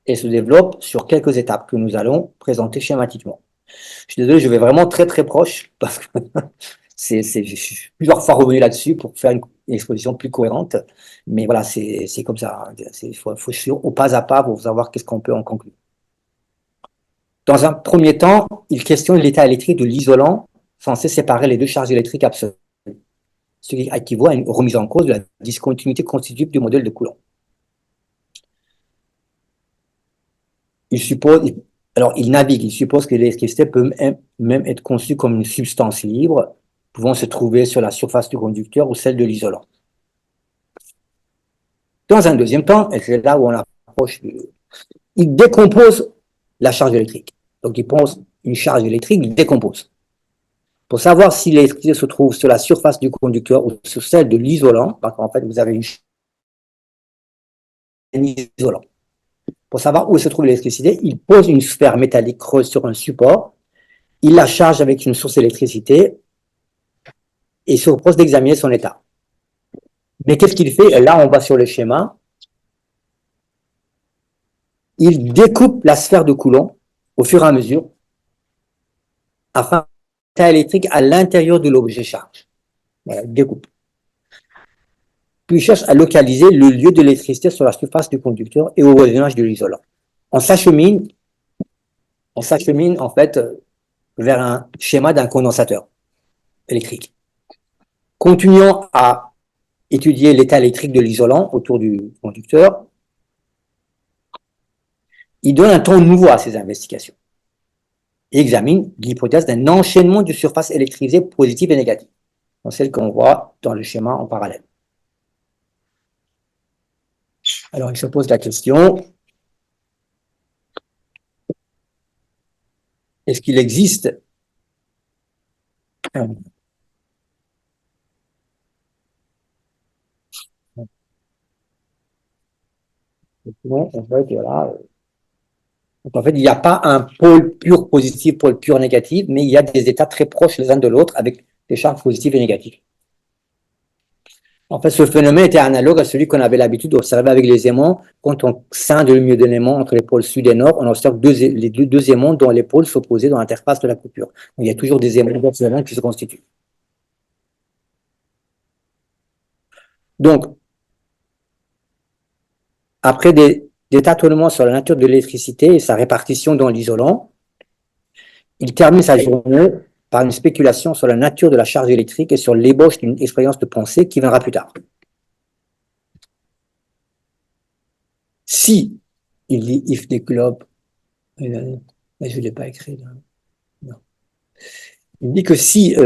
et se développent sur quelques étapes que nous allons présenter schématiquement. Je suis désolé, je vais vraiment très très proche parce que je suis plusieurs fois revenu là-dessus pour faire une exposition plus cohérente, mais voilà, c'est comme ça. Il faut suivre au pas à pas pour savoir qu'est-ce qu'on peut en conclure. Dans un premier temps, il questionne l'état électrique de l'isolant censé séparer les deux charges électriques absolues, ce qui équivaut à une remise en cause de la discontinuité constitutive du modèle de Coulomb. Il navigue, il suppose que l'électricité peut même être conçue comme une substance libre, pouvant se trouver sur la surface du conducteur ou celle de l'isolant. Dans un deuxième temps, et c'est là où on approche, il décompose la charge électrique. Donc il pense une charge électrique, il décompose. Pour savoir si l'électricité se trouve sur la surface du conducteur ou sur celle de l'isolant, parce qu'en fait vous avez un isolant. Pour savoir où se trouve l'électricité, il pose une sphère métallique creuse sur un support, il la charge avec une source d'électricité et se propose d'examiner son état. Mais qu'est-ce qu'il fait? Là, on va sur le schéma. Il découpe la sphère de Coulomb au fur et à mesure afin d'état électrique à l'intérieur de l'objet charge. Voilà, découpe. Puis il cherche à localiser le lieu de l'électricité sur la surface du conducteur et au voisinage de l'isolant. On s'achemine en fait vers un schéma d'un condensateur électrique. Continuant à étudier l'état électrique de l'isolant autour du conducteur, il donne un ton nouveau à ces investigations et examine l'hypothèse d'un enchaînement de surfaces électrisées positives et négatives, dans celle qu'on voit dans le schéma en parallèle. Alors il se pose la question, est-ce qu'il existe voilà. Donc, en fait, il n'y a pas un pôle pur positif, pôle pur négatif, mais il y a des états très proches les uns de l'autre avec des charges positives et négatives. En fait, ce phénomène était analogue à celui qu'on avait l'habitude d'observer avec les aimants. Quand on scinde le milieu d'un aimant entre les pôles sud et nord, on observe les deux aimants dont les pôles s'opposaient dans l'interface de la coupure. Donc, il y a toujours des aimants qui se constituent. Donc, après des tâtonnements sur la nature de l'électricité et sa répartition dans l'isolant, il termine sa journée par une spéculation sur la nature de la charge électrique et sur l'ébauche d'une expérience de pensée qui viendra plus tard. Si, il dit if the globe, mais je ne l'ai pas écrit là. Non. Il dit que si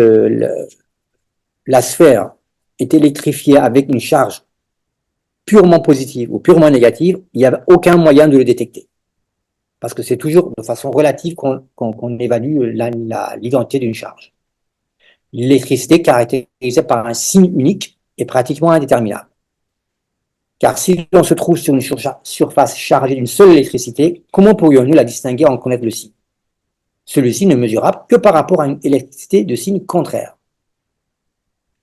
la sphère est électrifiée avec une charge purement positive ou purement négative, il n'y a aucun moyen de le détecter. Parce que c'est toujours de façon relative qu'on évalue l'identité d'une charge. L'électricité caractérisée par un signe unique est pratiquement indéterminable. Car si l'on se trouve sur une surface chargée d'une seule électricité, comment pourrions-nous la distinguer en connaître le signe? Celui-ci ne mesurable que par rapport à une électricité de signe contraire.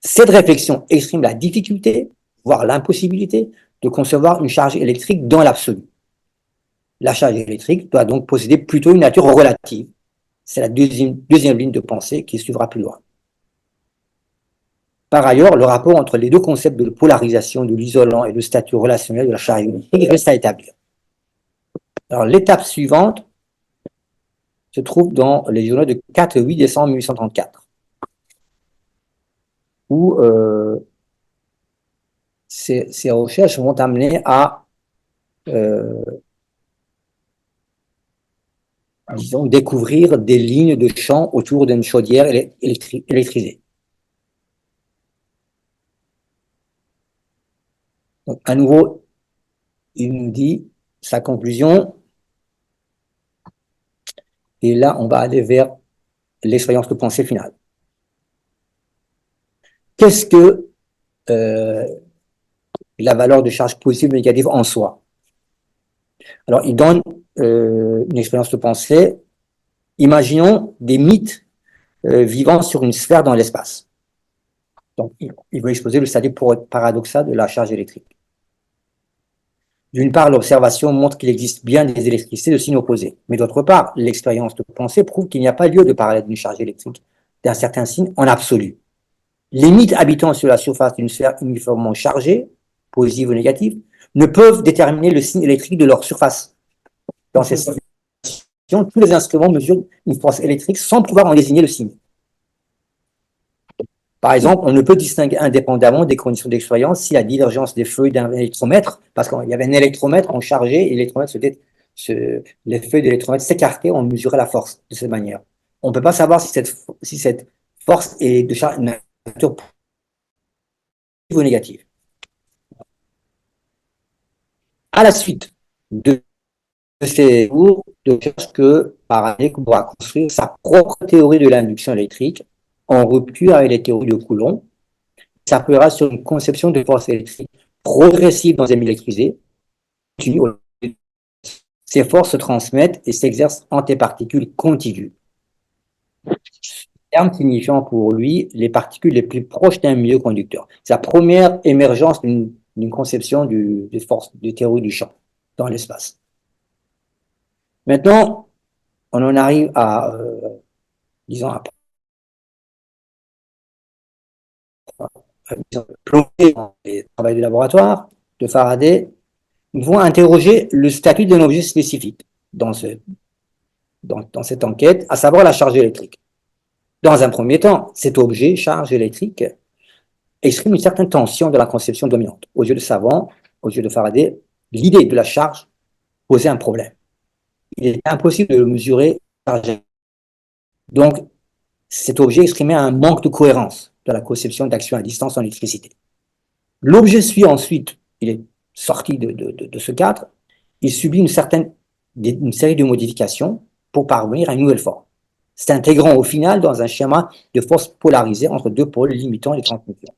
Cette réflexion exprime la difficulté, voire l'impossibilité, de concevoir une charge électrique dans l'absolu. La charge électrique doit donc posséder plutôt une nature relative. C'est la deuxième ligne de pensée qui suivra plus loin. Par ailleurs, le rapport entre les deux concepts de polarisation de l'isolant et le statut relationnel de la charge électrique reste à établir. Alors, l'étape suivante se trouve dans les journaux de 4 et 8 décembre 1834, où ces recherches vont amener à disons, découvrir des lignes de champ autour d'une chaudière électrisée. Donc, à nouveau, il nous dit sa conclusion, et là, on va aller vers l'expérience de pensée finale. Qu'est-ce que la valeur de charge positive ou négative en soi? Alors, il donne une expérience de pensée. Imaginons des mythes vivant sur une sphère dans l'espace. Donc, il veut exposer le statut paradoxal de la charge électrique. D'une part, l'observation montre qu'il existe bien des électricités de signes opposés. Mais d'autre part, l'expérience de pensée prouve qu'il n'y a pas lieu de parler d'une charge électrique d'un certain signe en absolu. Les mythes habitant sur la surface d'une sphère uniformément chargée, positive ou négative, ne peuvent déterminer le signe électrique de leur surface. Dans ces situations, tous les instruments mesurent une force électrique sans pouvoir en désigner le signe. Par exemple, on ne peut distinguer indépendamment des conditions d'expérience si la divergence des feuilles d'un électromètre, parce qu'il y avait un électromètre, on chargeait, et l'électromètre les feuilles de l'électromètre s'écartaient, on mesurait la force de cette manière. On ne peut pas savoir si cette force est de nature positive ou négative. À la suite de ces cours de recherche que Faraday pourra construire sa propre théorie de l'induction électrique en rupture avec les théories de Coulomb, s'appuiera sur une conception de force électrique progressive dans un milieu électrisé. Ces forces se transmettent et s'exercent entre des particules contiguës. Terme signifiant pour lui les particules les plus proches d'un milieu conducteur. C'est la première émergence d'une conception de théorie du champ dans l'espace. Maintenant, on en arrive à 10 ans après, plongés dans les travaux de laboratoire de Faraday, ils vont interroger le statut d'un objet spécifique dans cette enquête, à savoir la charge électrique. Dans un premier temps, cet objet, charge électrique, exprime une certaine tension de la conception dominante. Aux yeux de savants, aux yeux de Faraday, l'idée de la charge posait un problème. Il est impossible de le mesurer. Donc, cet objet exprimait un manque de cohérence de la conception d'action à distance en électricité. L'objet suit ensuite, il est sorti de ce cadre, il subit une série de modifications pour parvenir à une nouvelle forme, s'intégrant au final dans un schéma de force polarisée entre deux pôles limitant les transmissions.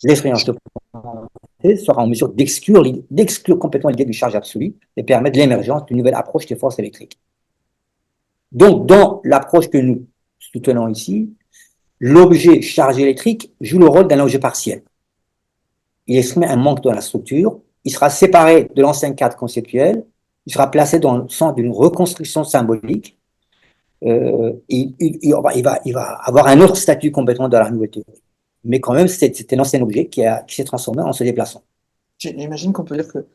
L'expérience de Faraday sera en mesure d'exclure complètement l'idée de charge absolue et permettre l'émergence d'une nouvelle approche des forces électriques. Donc, dans l'approche que nous soutenons ici, l'objet charge électrique joue le rôle d'un objet partiel. Il exprime un manque dans la structure, il sera séparé de l'ancien cadre conceptuel, il sera placé dans le centre d'une reconstruction symbolique, il va avoir un autre statut complètement dans la nouvelle théorie. Mais quand même, c'était un ancien objet qui s'est transformé en se déplaçant. J'imagine qu'on peut dire que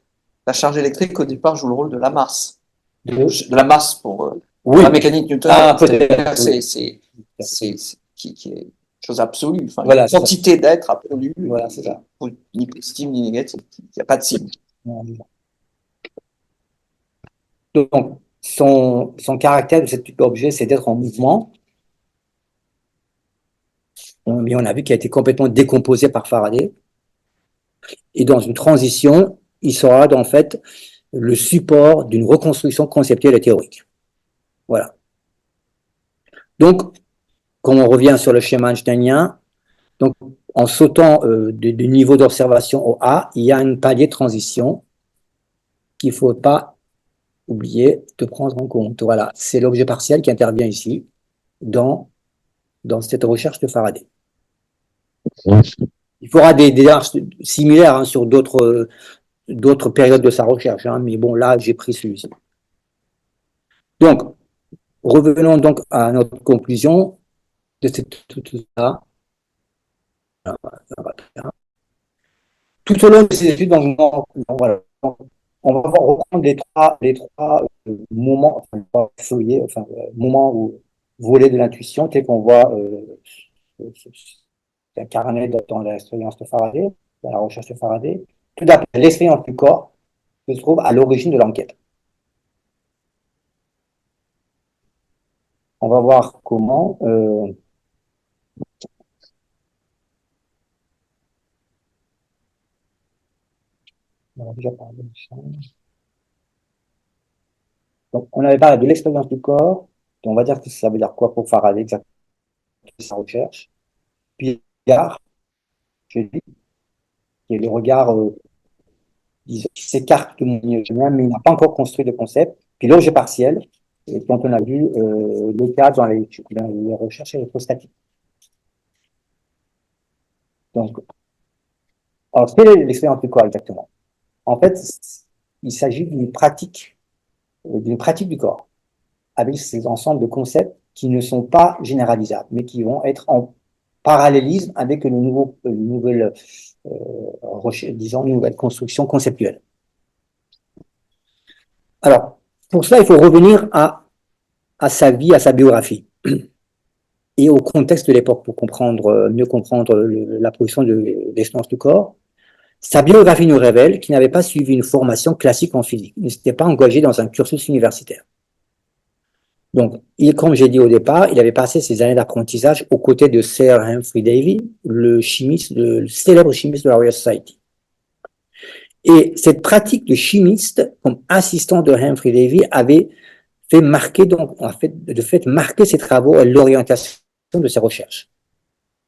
la charge électrique, au départ, joue le rôle de la masse. De la masse pour oui. la mécanique newtonienne. C'est qui est une chose absolue. Enfin, voilà, une quantité d'être absolue. Voilà, c'est ça. Ni positive ni négative. Il n'y a pas de signe. Donc, son caractère de cet objet, c'est d'être en mouvement. Mais on a vu qu'il a été complètement décomposé par Faraday. Et dans une transition, il sera en fait le support d'une reconstruction conceptuelle et théorique. Voilà. Donc, quand on revient sur le schéma einsteinien, donc, en sautant du niveau d'observation au A, il y a un palier de transition qu'il ne faut pas oublier de prendre en compte. Voilà, c'est l'objet partiel qui intervient ici dans cette recherche de Faraday. Il fera des démarches similaires sur d'autres périodes de sa recherche, mais bon, là, j'ai pris celui-ci. Donc, revenons donc à notre conclusion de tout ça. Tout au long de ces études, voilà, on va reprendre les trois moments, moments où volets de l'intuition, tel qu'on voit incarné dans l'expérience de Faraday, dans la recherche de Faraday. Tout d'abord, l'expérience du corps se trouve à l'origine de l'enquête. On va voir comment on a déjà parlé de ça. Donc, on avait parlé de l'expérience du corps, on va dire que ça veut dire quoi pour Faraday exactement sa recherche. Puis, je dis, qui est le regard qui s'écarte de mon ingénieur, mais il n'a pas encore construit de concept. Puis l'objet partiel, dont on a vu le cas dans les recherches électrostatiques. Donc, alors, quelle est l'expérience du corps exactement? En fait, il s'agit d'une pratique du corps, avec ces ensembles de concepts qui ne sont pas généralisables, mais qui vont être en parallélisme avec une nouvelle construction conceptuelle. Alors, pour cela, il faut revenir à sa vie, à sa biographie, et au contexte de l'époque pour mieux comprendre la position de l'expérience du corps. Sa biographie nous révèle qu'il n'avait pas suivi une formation classique en physique, il ne s'était pas engagé dans un cursus universitaire. Donc, comme j'ai dit au départ, il avait passé ses années d'apprentissage aux côtés de Sir Humphrey Davy, le célèbre chimiste de la Royal Society. Et cette pratique de chimiste, comme assistant de Humphrey Davy, avait marqué ses travaux et l'orientation de ses recherches.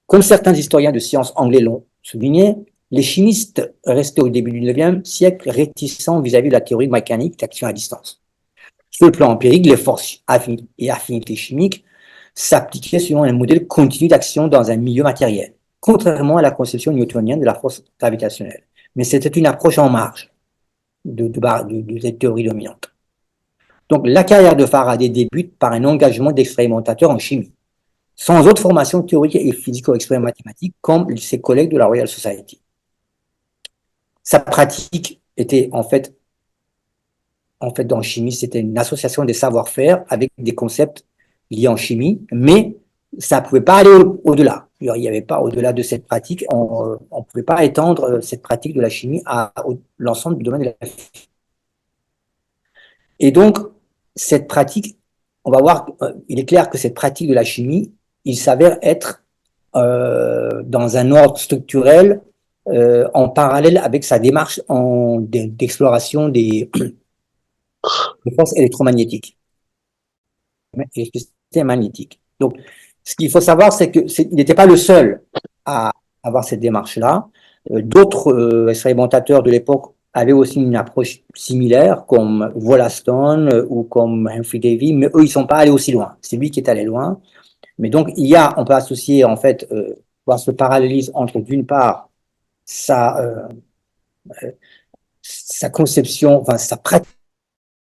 Comme certains historiens de sciences anglais l'ont souligné, les chimistes restaient au début du IXe siècle réticents vis-à-vis de la théorie mécanique d'action à distance. Sur le plan empirique, les forces et affinités chimiques s'appliquaient selon un modèle continu d'action dans un milieu matériel, contrairement à la conception newtonienne de la force gravitationnelle. Mais c'était une approche en marge de cette théorie dominante. Donc, la carrière de Faraday débute par un engagement d'expérimentateur en chimie. sans autre formation théorique et physico-mathématique comme ses collègues de la Royal Society. Sa pratique était en fait dans la chimie, c'était une association des savoir-faire avec des concepts liés en chimie, mais ça ne pouvait pas aller au-delà. Il n'y avait pas au-delà de cette pratique, on ne pouvait pas étendre cette pratique de la chimie à l'ensemble du domaine de la physique. Et donc, cette pratique, on va voir, il est clair que cette pratique de la chimie, il s'avère être dans un ordre structurel en parallèle avec sa démarche d'exploration des forces électromagnétiques. Magnétique. Donc, ce qu'il faut savoir, c'est qu'il n'était pas le seul à avoir cette démarche-là. D'autres expérimentateurs de l'époque avaient aussi une approche similaire, comme Wollaston ou comme Humphrey Davy, mais eux, ils ne sont pas allés aussi loin. C'est lui qui est allé loin. Mais donc, on peut associer, en fait, voir ce parallélisme entre, d'une part, sa conception, enfin, sa pratique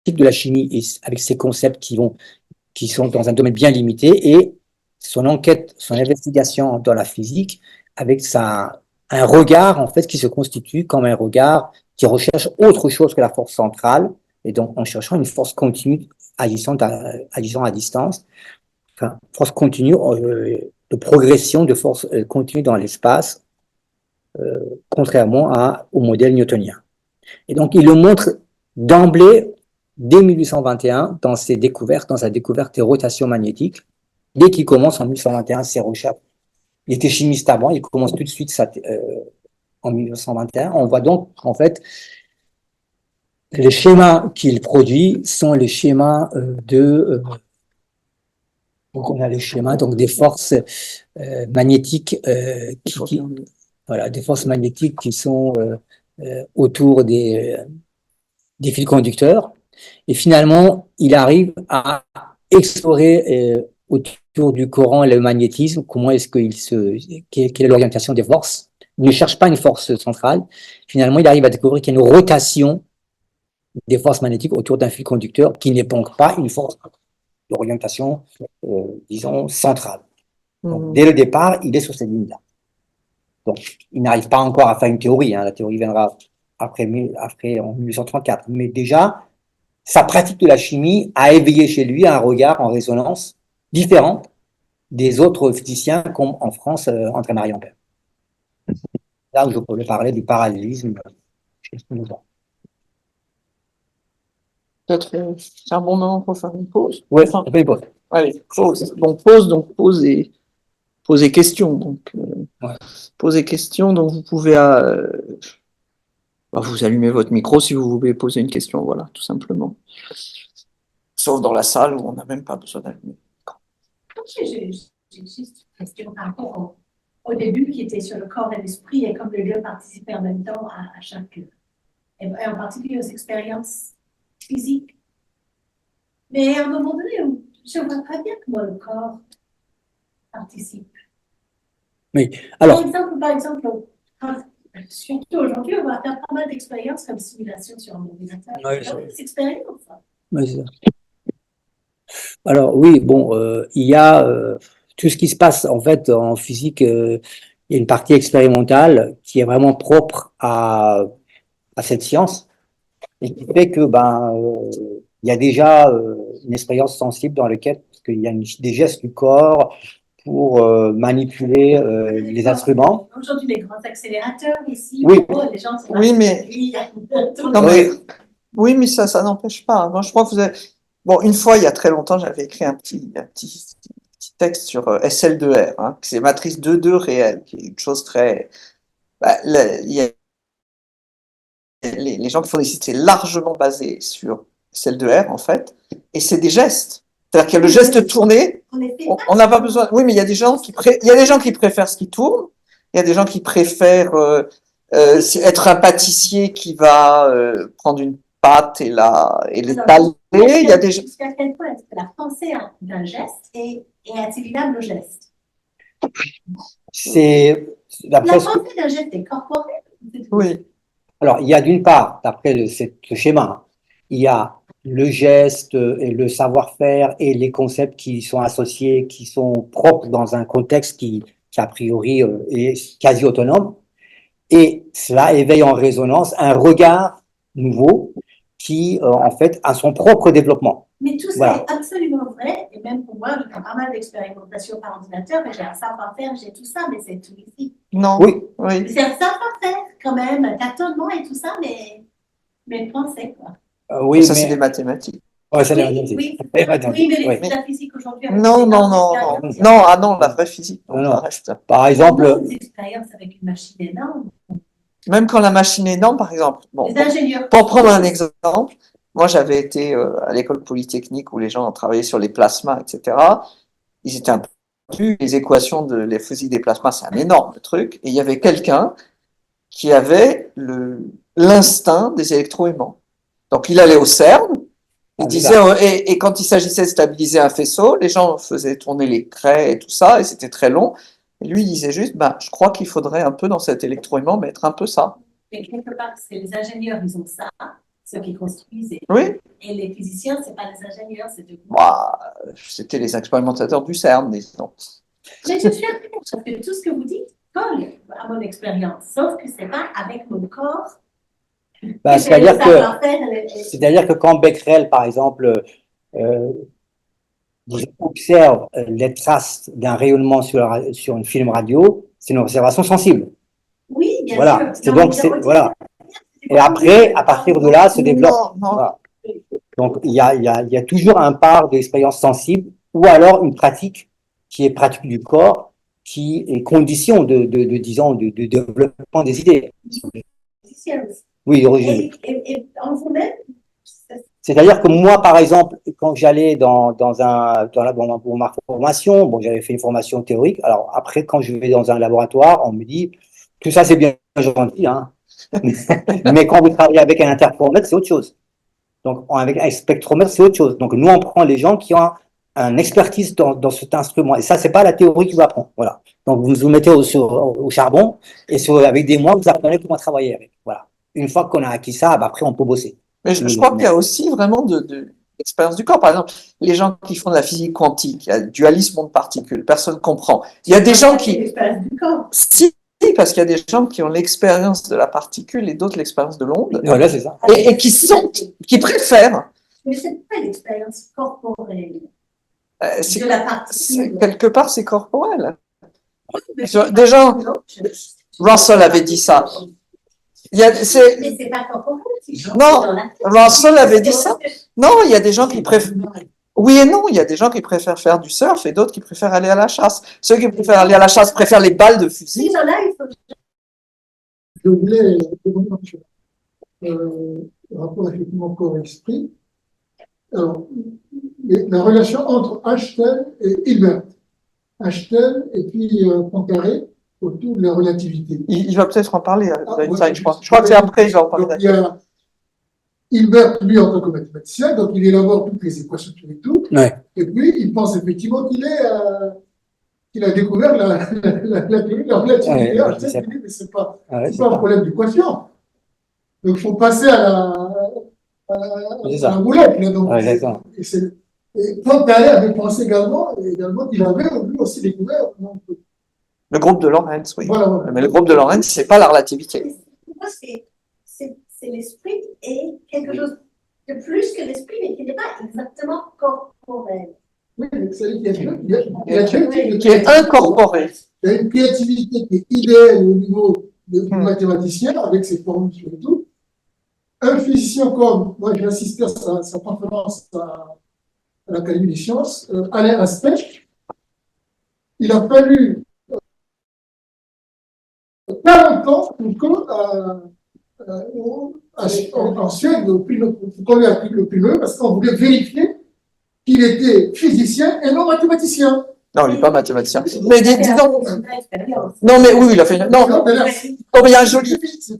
de la chimie et avec ses concepts qui sont dans un domaine bien limité, et son enquête, son investigation dans la physique, avec un regard, en fait, qui se constitue comme un regard qui recherche autre chose que la force centrale, et donc en cherchant une force continue agissant à distance, enfin, force continue de progression de force continue dans l'espace, contrairement au modèle newtonien. Et donc, il le montre d'emblée, dès 1821, dans sa découverte des rotations magnétiques. Dès qu'il commence en 1821 ses recherches, il était chimiste avant, il commence tout de suite en 1921. On voit donc, en fait, les schémas qu'il produit sont les schémas donc on a les schémas donc des forces magnétiques voilà, des forces magnétiques qui sont autour des fils conducteurs. Et finalement, il arrive à explorer autour du courant et le magnétisme, comment est-ce quelle est l'orientation des forces. Il ne cherche pas une force centrale. Finalement, il arrive à découvrir qu'il y a une rotation des forces magnétiques autour d'un fil conducteur qui n'est donc pas une force d'orientation, disons, centrale. Donc, dès le départ, il est sur cette ligne-là. Donc, il n'arrive pas encore à faire une théorie. La théorie viendra après en 1834. Mais déjà, sa pratique de la chimie a éveillé chez lui un regard en résonance différent des autres physiciens comme en France, André-Marie Ampère. Là où je peux parler du parallélisme chez Spinoza. Peut-être c'est un bon moment pour faire une pause. Oui, on fait une pause. Allez, pause. Donc poser question. Donc, poser question. Donc, vous pouvez vous allumez votre micro si vous voulez poser une question, voilà, tout simplement. Sauf dans la salle où on n'a même pas besoin d'allumer. J'ai juste une question par rapport au début qui était sur le corps et l'esprit et comme les deux participaient en même temps à chaque, et en particulier aux expériences physiques. Mais à un moment donné, je ne vois pas bien comment le corps participe. Oui, alors. Par exemple, surtout aujourd'hui, on va faire pas mal d'expériences comme simulation sur un ordinateur. Oui, des expériences. Oui, alors oui, bon, il y a tout ce qui se passe en fait en physique. Il y a une partie expérimentale qui est vraiment propre à cette science et qui fait que il y a déjà une expérience sensible dans laquelle il y a des gestes du corps pour manipuler les instruments. Aujourd'hui, les grands accélérateurs ici, oui, les gens sont oui, mais ça n'empêche pas. Moi, je crois que vous avez. Bon, une fois, il y a très longtemps, j'avais écrit un petit texte sur SL2R, hein, c'est matrice 2-2 réelle, qui est une chose très. Les gens qui font des sites, c'est largement basé sur SL2R, en fait, et c'est des gestes. C'est-à-dire qu'il y a le geste tourné, on n'a pas besoin. Oui, mais il y a des gens qui préfèrent ce qui tourne, il y a des gens qui préfèrent être un pâtissier qui va prendre une pâte et l'étaler. Il y a des gens. Jusqu'à quel point est-ce que la pensée d'un geste est assimilable au geste? La pensée d'un geste est corporelle. Oui. Alors, il y a d'une part, d'après ce schéma, il y a le geste et le savoir-faire et les concepts qui sont associés, qui sont propres dans un contexte qui a priori est quasi autonome. Et cela éveille en résonance un regard nouveau qui, en fait, a son propre développement. Mais tout ça Voilà. est absolument vrai, et même pour moi, j'ai fait pas mal d'expérimentation par ordinateur, mais j'ai un savoir-faire, j'ai tout ça, mais c'est tout ici. Non. Oui. Oui. C'est un savoir-faire quand même, un tâtonnement et tout ça, mais français, quoi. Oui, Ça, c'est des mais mathématiques. ouais, c'est Oui, la oui, mathématique. oui, mais Oui. la physique aujourd'hui. Non, non, non, non. Non, ah non, la vraie physique. Non, Non, non. ça reste. Par exemple, Des expériences avec une machine énorme. Même quand la machine est énorme, par exemple. Bon, Les ingénieurs. pour prendre un exemple, moi j'avais été à l'école polytechnique où les gens travaillaient sur les plasmas, etc. Ils étaient un peu perdus. Les équations de les physiques des plasmas, c'est un énorme truc. Et il y avait quelqu'un qui avait l'instinct des électroaimants. Donc il allait au CERN, il disait, et quand il s'agissait de stabiliser un faisceau, les gens faisaient tourner les craies et tout ça, et c'était très long. Et lui, il disait juste, ben, je crois qu'il faudrait un peu dans cet électroaimant mettre un peu ça. Mais quelque part, c'est les ingénieurs, ils ont ça, ceux qui construisent. Oui. Et les physiciens, c'est pas les ingénieurs, c'est de Bah, c'était les expérimentateurs du CERN, disons. Mais je suis d'accord, parce que tout ce que vous dites colle à mon expérience, sauf que c'est pas avec mon corps. bah, c'est-à-dire que quand Becquerel, par exemple, observe les traces d'un rayonnement sur une film radio, c'est une observation sensible. Oui, bien Voilà. sûr. Voilà. Et après, à partir de là, se développe. Non, non. Voilà. Donc, il y a toujours un part d'expérience sensible ou alors une pratique qui est pratique du corps, qui est condition disons, de développement des idées. Oui, d'origine. Et en vous-même, C'est-à-dire que moi, par exemple, quand j'allais pour ma formation, bon, j'avais fait une formation théorique. Alors après, quand je vais dans un laboratoire, on me dit, tout ça c'est bien gentil, hein. Mais quand vous travaillez avec un interféromètre, c'est autre chose. Donc, avec un spectromètre, c'est autre chose. Donc, nous, on prend les gens qui ont un expertise dans cet instrument. Et ça, c'est pas la théorie qui vous apprend. Voilà. Donc, vous vous mettez au charbon et avec des mois, vous apprenez comment travailler avec. Voilà. Une fois qu'on a acquis ça, bah, après, on peut bosser. Mais je crois qu'il y a aussi vraiment de l'expérience du corps. Par exemple, les gens qui font de la physique quantique, il y a le dualisme de particules, personne ne comprend. Il y a des gens qui... Si, parce qu'il y a des gens qui ont l'expérience de la particule et d'autres l'expérience de l'onde. Voilà, c'est ça. Et qui préfèrent. Mais c'est pas l'expérience corporelle de la particule. Quelque part, c'est corporel. Des gens, Russell avait dit ça. Mais c'est pas corporel. Non, Russell avait dit ça. Non, il y a des gens qui préfèrent. Oui et non, il y a des gens qui préfèrent faire du surf et d'autres qui préfèrent aller à la chasse. Ceux qui préfèrent aller à la chasse préfèrent les balles de fusil. Je voulais rapport effectivement corps-esprit. Alors, la relation entre Einstein et Hilbert. Einstein et puis Poincaré autour de la relativité. Il va peut-être en parler, ouais, je crois. Je crois que c'est après, il va en parler. Donc, il y a Hilbert, lui, en tant que mathématicien, donc il élabore toutes les équations et tout. Ouais. Et puis, il pense effectivement qu'il a découvert la théorie de la relativité. Ouais, Einstein dit, mais c'est pas c'est un problème d'équation. Donc, il faut passer à la boulette. Là, donc, et Poincaré avait pensé également qu'il avait lui aussi découvert. Donc, le groupe de Lorentz, oui. Voilà. Mais le groupe de Lorentz, c'est pas la relativité. Pour moi, c'est l'esprit et quelque chose de plus que l'esprit, mais qui n'est pas exactement corporel. Oui, il y a qui est incorporé. Il y a une créativité qui est idéale au niveau du mathématicien, avec ses formules et tout. Un physicien comme, moi j'ai assisté à sa conférence à l'Académie des sciences, Alain Aspect, il a fallu 40 ans pour en Suède, qu'on lui applique le primeur, parce qu'on voulait vérifier qu'il était physicien et non mathématicien. Non, il n'est pas mathématicien. Mais disons. Non, mais oui, il a fait. Non, mais il y a un joli.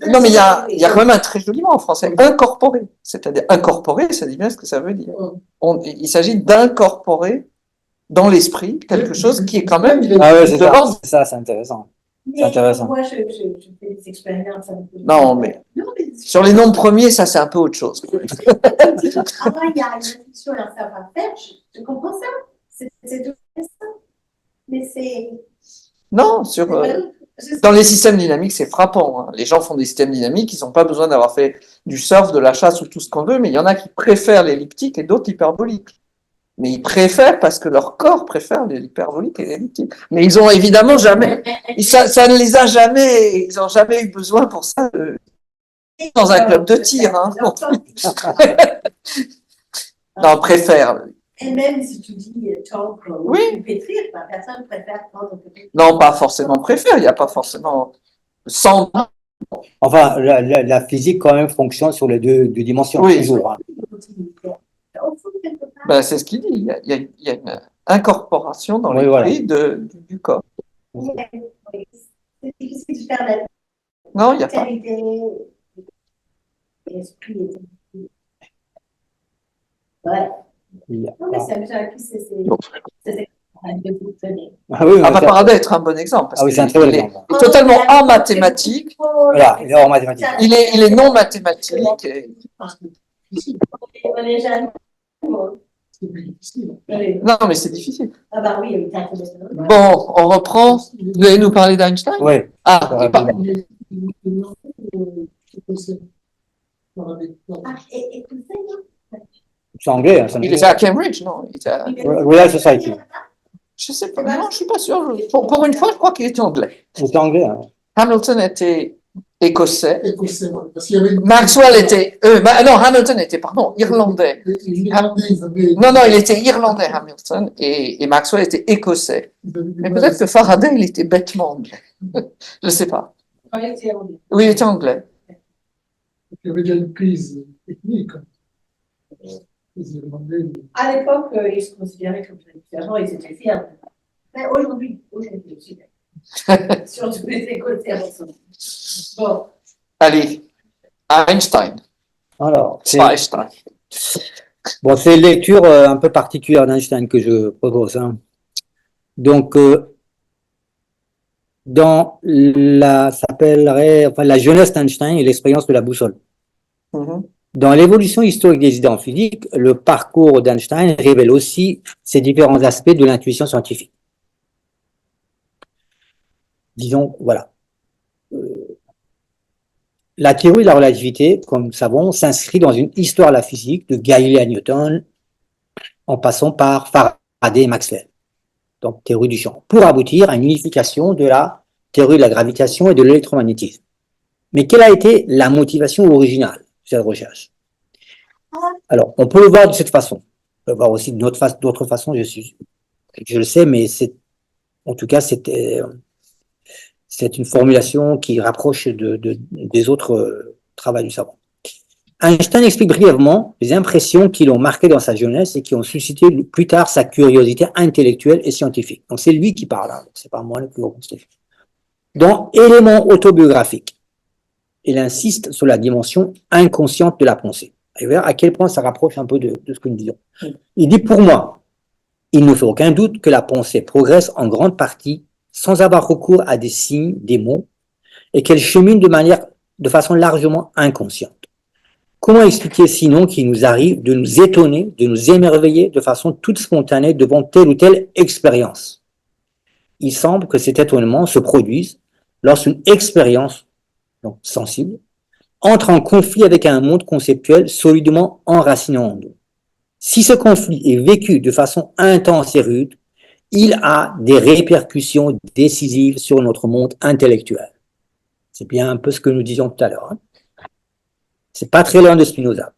Non, mais il y a quand même un très joli mot en français. Incorporer. C'est-à-dire, incorporer, ça dit bien ce que ça veut dire. Il s'agit d'incorporer dans l'esprit quelque chose qui est quand même. Ah ouais, c'est ça, c'est intéressant. Mais intéressant. moi, je fais des expériences avec les Non, mais sur les nombres premiers, ça c'est un peu autre chose. Ah, il y a une intuition et un savoir-faire, je comprends ça. C'est tout ça. Mais c'est. Non, dans les systèmes dynamiques, c'est frappant, hein. Les gens font des systèmes dynamiques, ils n'ont pas besoin d'avoir fait du surf, de la chasse ou tout ce qu'on veut, mais il y en a qui préfèrent l'elliptique et d'autres l'hyperbolique. Mais ils préfèrent parce que leur corps préfère l'hyperbolique et l'elliptique. Mais ils ont évidemment jamais, ça ne les a jamais, ils n'ont jamais eu besoin pour ça dans un club de tir, hein. Non, préfèrent. Et même si tu dis talk ou Oui. pétrir, personne préfère prendre peut-être. Non, pas forcément préfère, il n'y a pas forcément sans. Enfin, la physique quand même fonctionne sur les deux dimensions, Oui. toujours, hein. Au fond, quelque part, Ben, c'est ce qu'il dit, il y a une incorporation dans Oui, l'esprit du corps. oui, c'est difficile de faire la Non, il n'y a pas. totalité de l'esprit. Ouais. Il y a Non, mais pas- c'est amusant. Et puis, c'est de vous donner. Ah oui, mais ça- Paradis est un bon exemple. Parce Ah oui, c'est un qu'il très bon est- exemple. il est totalement en mathématiques. Voilà, il est hors mathématiques. Il est non mathématique. Et- On est jaloux. C'est plus difficile. Oui. Non, mais c'est difficile. Ah bah oui, oui, t'as raison. Bon, on reprend. Vous allez nous parler d'Einstein? Oui, Ah, pardon. Ah, et tout ça, non? c'est anglais, hein, c'est Il était à Cambridge, non? Il était à- Royal Society. Je sais pas. Non, je suis pas sûr. Pour une fois, je crois qu'il était anglais. C'est anglais, hein. Hamilton était écossais. Écossais, ouais, parce qu'il y avait une- Maxwell était, non, Hamilton était, pardon, irlandais. les Irlandais, ils avaient- Non, il était irlandais, Hamilton, et Maxwell était écossais. ils avaient du Mais mal. peut-être que Faraday, il était bêtement anglais. Je sais pas. Oui, il était anglais. Il y avait déjà une crise technique. Les Irlandais, À l'époque, ils se considéraient comme différents, ils étaient fiers. Mais aujourd'hui aussi. Surtout les Écossais ensemble. Bon, Allez, Einstein. Alors, C'est Einstein. bon, c'est une lecture un peu particulière d'Einstein que je propose, hein. Donc, dans la jeunesse d'Einstein et l'expérience de la boussole. Mhm. Dans l'évolution historique des idées en physique, le parcours d'Einstein révèle aussi ces différents aspects de l'intuition scientifique. Disons, voilà. La théorie de la relativité, comme nous savons, s'inscrit dans une histoire de la physique de Galilée à Newton, en passant par Faraday et Maxwell. Donc, théorie du champ, pour aboutir à une unification de la théorie de la gravitation et de l'électromagnétisme. Mais quelle a été la motivation originale de cette recherche? Alors, on peut le voir de cette façon. On peut le voir aussi d'autres façons, je le sais, mais en tout cas, c'est une formulation qui rapproche des autres travaux du savant. Einstein explique brièvement les impressions qui l'ont marqué dans sa jeunesse et qui ont suscité plus tard sa curiosité intellectuelle et scientifique. Donc c'est lui qui parle, hein, c'est pas moi le plus gros. Dans Éléments autobiographiques, il insiste sur la dimension inconsciente de la pensée. Et à quel point ça rapproche un peu de ce que nous disons. Il dit, pour moi, il ne fait aucun doute que la pensée progresse en grande partie sans avoir recours à des signes, des mots, et qu'elle chemine de façon largement inconsciente. Comment expliquer sinon qu'il nous arrive de nous étonner, de nous émerveiller de façon toute spontanée devant telle ou telle expérience? Il semble que cet étonnement se produise lorsqu'une expérience, donc sensible, entre en conflit avec un monde conceptuel solidement enraciné en nous. Si ce conflit est vécu de façon intense et rude, il a des répercussions décisives sur notre monde intellectuel. C'est bien un peu ce que nous disions tout à l'heure, hein. C'est pas très loin de Spinoza.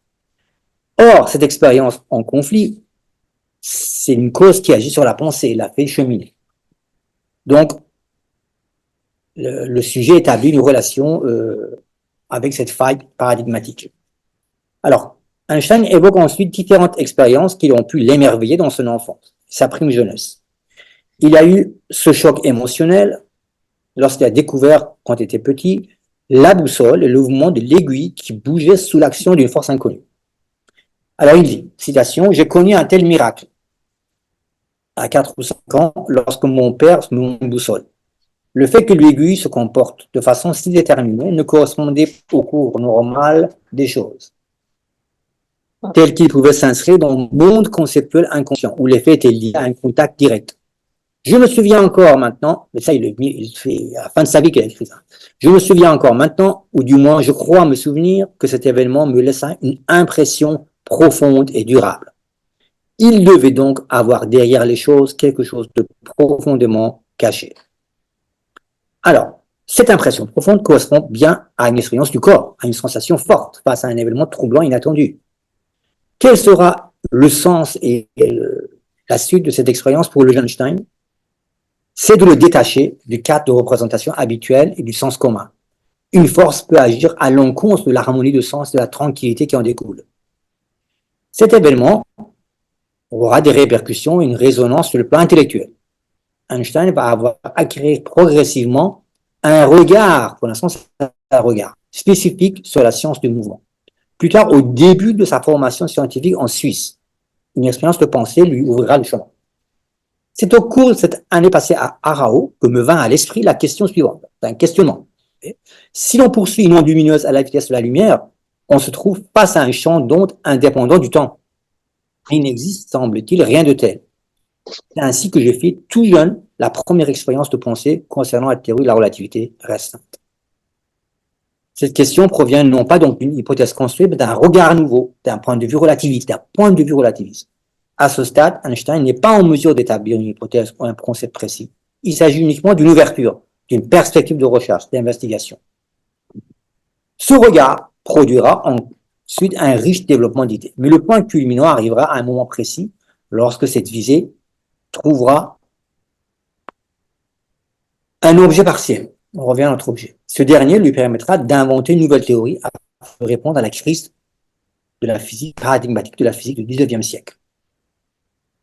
Or, cette expérience en conflit, c'est une cause qui agit sur la pensée, la fait cheminer. Donc, le sujet établit une relation avec cette faille paradigmatique. Alors, Einstein évoque ensuite différentes expériences qui ont pu l'émerveiller dans son enfance, sa prime jeunesse. Il a eu ce choc émotionnel lorsqu'il a découvert, quand il était petit, la boussole et le mouvement de l'aiguille qui bougeait sous l'action d'une force inconnue. Alors il dit, citation, « J'ai connu un tel miracle à 4 ou 5 ans lorsque mon père me mit une boussole. Le fait que l'aiguille se comporte de façon si déterminée ne correspondait au cours normal des choses, tel qu'il pouvait s'inscrire dans le monde conceptuel inconscient, où l'effet était lié à un contact direct. Je me souviens encore maintenant, mais ça il fait à la fin de sa vie qu'il a écrit ça. Je me souviens encore maintenant, ou du moins je crois me souvenir que cet événement me laissa une impression profonde et durable. Il devait donc avoir derrière les choses quelque chose de profondément caché. Alors, cette impression profonde correspond bien à une expérience du corps, à une sensation forte face à un événement troublant inattendu. Quel sera le sens et la suite de cette expérience pour le Einstein? C'est de le détacher du cadre de représentation habituel et du sens commun. Une force peut agir à l'encontre de l'harmonie de sens et de la tranquillité qui en découle. Cet événement aura des répercussions et une résonance sur le plan intellectuel. Einstein va avoir acquis progressivement un regard, pour l'instant c'est un regard, spécifique sur la science du mouvement. Plus tard, au début de sa formation scientifique en Suisse, une expérience de pensée lui ouvrira le chemin. C'est au cours de cette année passée à Aarau que me vint à l'esprit la question suivante, un questionnement. Si l'on poursuit une onde lumineuse à la vitesse de la lumière, on se trouve face à un champ d'onde indépendant du temps. Il n'existe, semble-t-il, rien de tel. C'est ainsi que j'ai fait tout jeune la première expérience de pensée concernant la théorie de la relativité restreinte. Cette question provient non pas donc d'une hypothèse construite, mais d'un regard nouveau, d'un point de vue relativiste, À ce stade, Einstein n'est pas en mesure d'établir une hypothèse ou un concept précis. Il s'agit uniquement d'une ouverture, d'une perspective de recherche, d'investigation. Ce regard produira ensuite un riche développement d'idées. Mais le point culminant arrivera à un moment précis, lorsque cette visée trouvera un objet partiel. On revient à notre objet. Ce dernier lui permettra d'inventer une nouvelle théorie afin de répondre à la crise de la physique paradigmatique de la physique du XIXe siècle.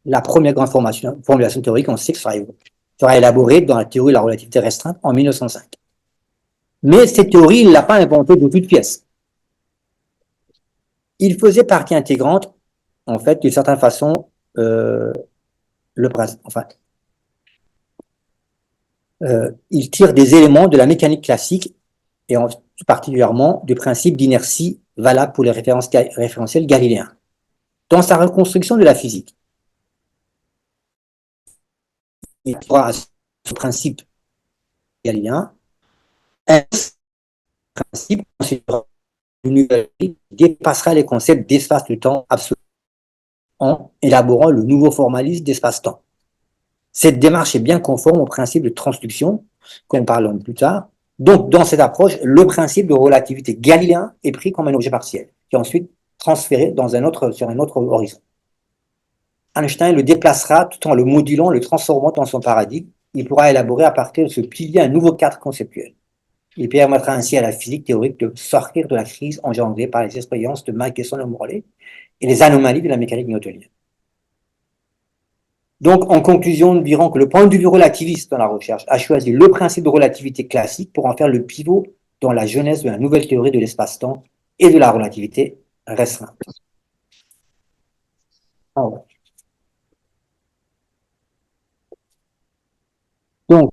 La première grande formulation théorique, on sait que sera élaborée dans la théorie de la relativité restreinte en 1905. Mais cette théorie, il ne l'a pas inventée de toute pièce. Il faisait partie intégrante, en fait, d'une certaine façon, le principe. Enfin, il tire des éléments de la mécanique classique et particulièrement du principe d'inertie valable pour les référentiels galiléens. Dans sa reconstruction de la physique, il pourra ce principe galiléen, un principe qui dépassera les concepts d'espace de temps absolu en élaborant le nouveau formalisme d'espace-temps. Cette démarche est bien conforme au principe de transduction, qu'on parlera plus tard. Donc, dans cette approche, le principe de relativité galiléen est pris comme un objet partiel, qui est ensuite transféré sur un autre horizon. Einstein le déplacera tout en le modulant, le transformant dans son paradigme. Il pourra élaborer à partir de ce pilier un nouveau cadre conceptuel. Il permettra ainsi à la physique théorique de sortir de la crise engendrée par les expériences de Michelson et Morley et les anomalies de la mécanique newtonienne. Donc, en conclusion, nous dirons que le point de vue relativiste dans la recherche a choisi le principe de relativité classique pour en faire le pivot dans la genèse de la nouvelle théorie de l'espace-temps et de la relativité restreinte. Donc,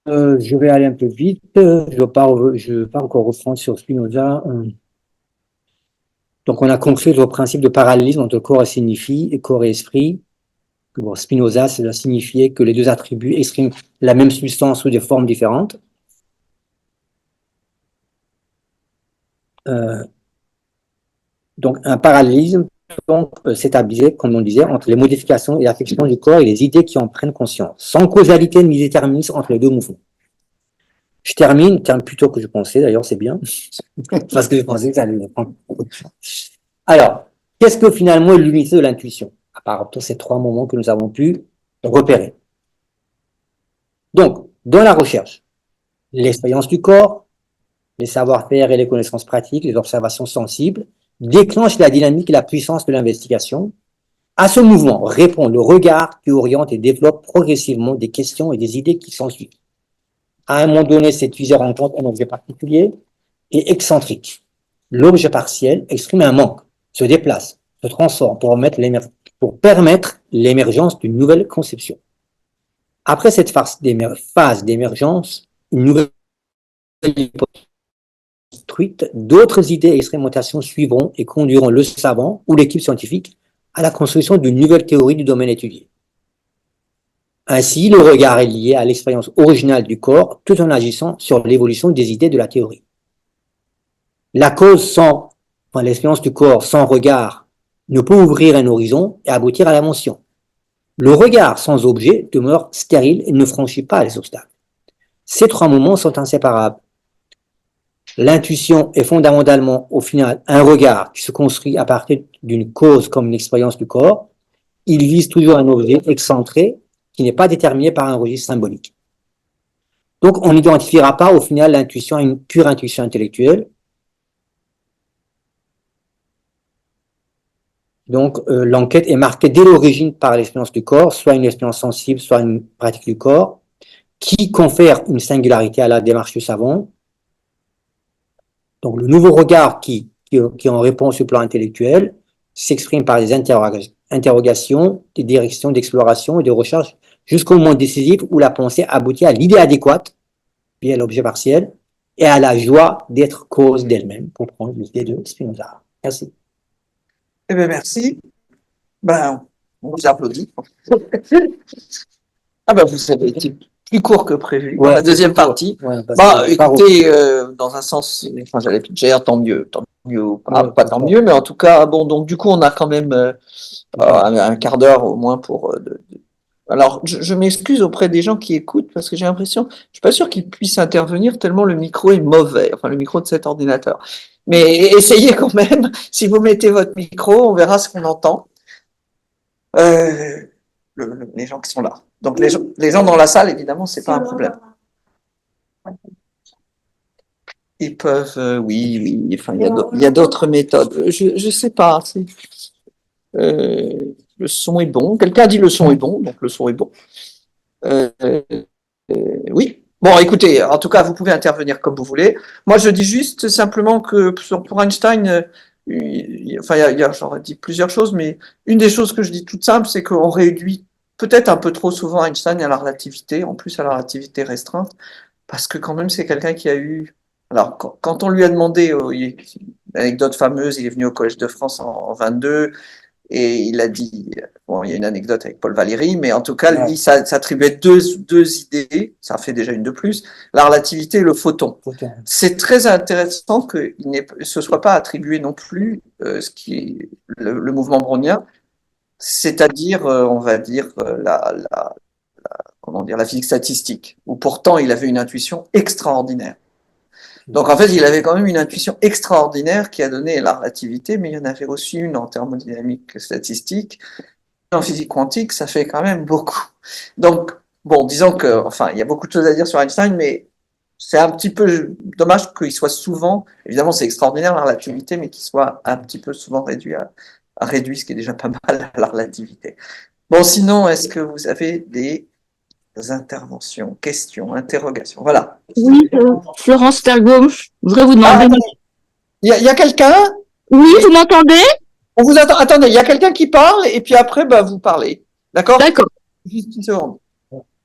je vais aller un peu vite. Je ne vais pas encore reprendre sur Spinoza. Donc, on a conclu le principe de parallélisme entre corps et corps et esprit. Pour Spinoza, cela signifiait que les deux attributs expriment la même substance sous des formes différentes. Donc, un parallélisme s'établissait, comme on disait, entre les modifications et l'affection du corps et les idées qui en prennent conscience, sans causalité ni déterminisme entre les deux mouvements. Je termine plus tôt que je pensais, d'ailleurs, c'est bien, parce que je pensais que ça allait prendre beaucoup de temps. Alors, qu'est-ce que finalement est l'unité de l'intuition, à part tous ces trois moments que nous avons pu repérer? Donc, dans la recherche, l'expérience du corps, les savoir-faire et les connaissances pratiques, les observations sensibles, déclenchent la dynamique et la puissance de l'investigation. À ce mouvement répond le regard qui oriente et développe progressivement des questions et des idées qui s'ensuivent. À un moment donné, cette visée rencontre un objet particulier et excentrique. L'objet partiel exprime un manque, se déplace, se transforme pour permettre l'émergence d'une nouvelle conception. Après cette phase d'émergence, une nouvelle hypothèse construite, d'autres idées et expérimentations suivront et conduiront le savant ou l'équipe scientifique à la construction d'une nouvelle théorie du domaine étudié. Ainsi, le regard est lié à l'expérience originale du corps tout en agissant sur l'évolution des idées de la théorie. La cause sans, enfin, l'expérience du corps sans regard ne peut ouvrir un horizon et aboutir à l'invention. Le regard sans objet demeure stérile et ne franchit pas les obstacles. Ces trois moments sont inséparables. L'intuition est fondamentalement, au final, un regard qui se construit à partir d'une cause comme une expérience du corps. Il vise toujours un objet excentré qui n'est pas déterminé par un registre symbolique. Donc, on n'identifiera pas, au final, l'intuition à une pure intuition intellectuelle. Donc, l'enquête est marquée dès l'origine par l'expérience du corps, soit une expérience sensible, soit une pratique du corps, qui confère une singularité à la démarche du savant. Donc, le nouveau regard qui en répond sur le plan intellectuel s'exprime par des interrogations, des directions d'exploration et de recherche jusqu'au moment décisif où la pensée aboutit à l'idée adéquate, puis à l'objet partiel, et à la joie d'être cause d'elle-même, pour prendre l'idée de Spinoza. Merci. Eh bien, merci. Ben, on vous applaudit. Ah ben, vous avez été plus court que prévu dans la deuxième partie. Ouais, Bah, écoutez, dans un sens, enfin, j'allais dire tant mieux, pas tant mieux, mais en tout cas, bon, donc du coup, on a quand même un quart d'heure au moins pour. Alors, je m'excuse auprès des gens qui écoutent parce que j'ai l'impression, je suis pas sûr qu'ils puissent intervenir tellement le micro est mauvais, enfin le micro de cet ordinateur. Mais essayez quand même. Si vous mettez votre micro, on verra ce qu'on entend. Les gens qui sont là. Donc les gens dans la salle, évidemment, c'est pas un problème. Ils peuvent, oui, enfin, il y a d'autres méthodes. Je sais pas. Le son est bon. Quelqu'un a dit le son est bon, donc le son est bon. Oui. Bon, écoutez, en tout cas, vous pouvez intervenir comme vous voulez. Moi, je dis juste simplement que pour Einstein, j'aurais dit plusieurs choses, mais une des choses que je dis toute simple, c'est qu'on réduit peut-être un peu trop souvent Einstein à la relativité, en plus à la relativité restreinte, parce que quand même, c'est quelqu'un qui a eu. Alors, quand on lui a demandé, l'anecdote fameuse, il est venu au Collège de France en 22, et il a dit, bon, il y a une anecdote avec Paul Valéry, mais en tout cas, lui, ça s'attribuait deux idées, ça fait déjà une de plus, la relativité et le photon. C'est très intéressant qu'il ne se soit pas attribué non plus ce qui est le mouvement brownien, c'est-à-dire, on va dire, comment dire, la physique statistique, où pourtant il avait une intuition extraordinaire. Donc en fait, il avait quand même une intuition extraordinaire qui a donné la relativité, mais il y en avait aussi une en thermodynamique statistique. En physique quantique, ça fait quand même beaucoup. Donc, bon, disons que, enfin, il y a beaucoup de choses à dire sur Einstein, mais c'est un petit peu dommage qu'il soit souvent, évidemment c'est extraordinaire la relativité, mais qu'il soit un petit peu souvent réduit ce qui est déjà pas mal à la relativité. Bon, sinon, est-ce que vous avez des interventions, questions, interrogations? Voilà. Oui, Florence Talbot, je voudrais vous demander. Il y a quelqu'un? Oui, vous m'entendez? On vous attend. Attendez, il y a quelqu'un qui parle et puis après, bah, vous parlez. D'accord? D'accord. Juste une seconde.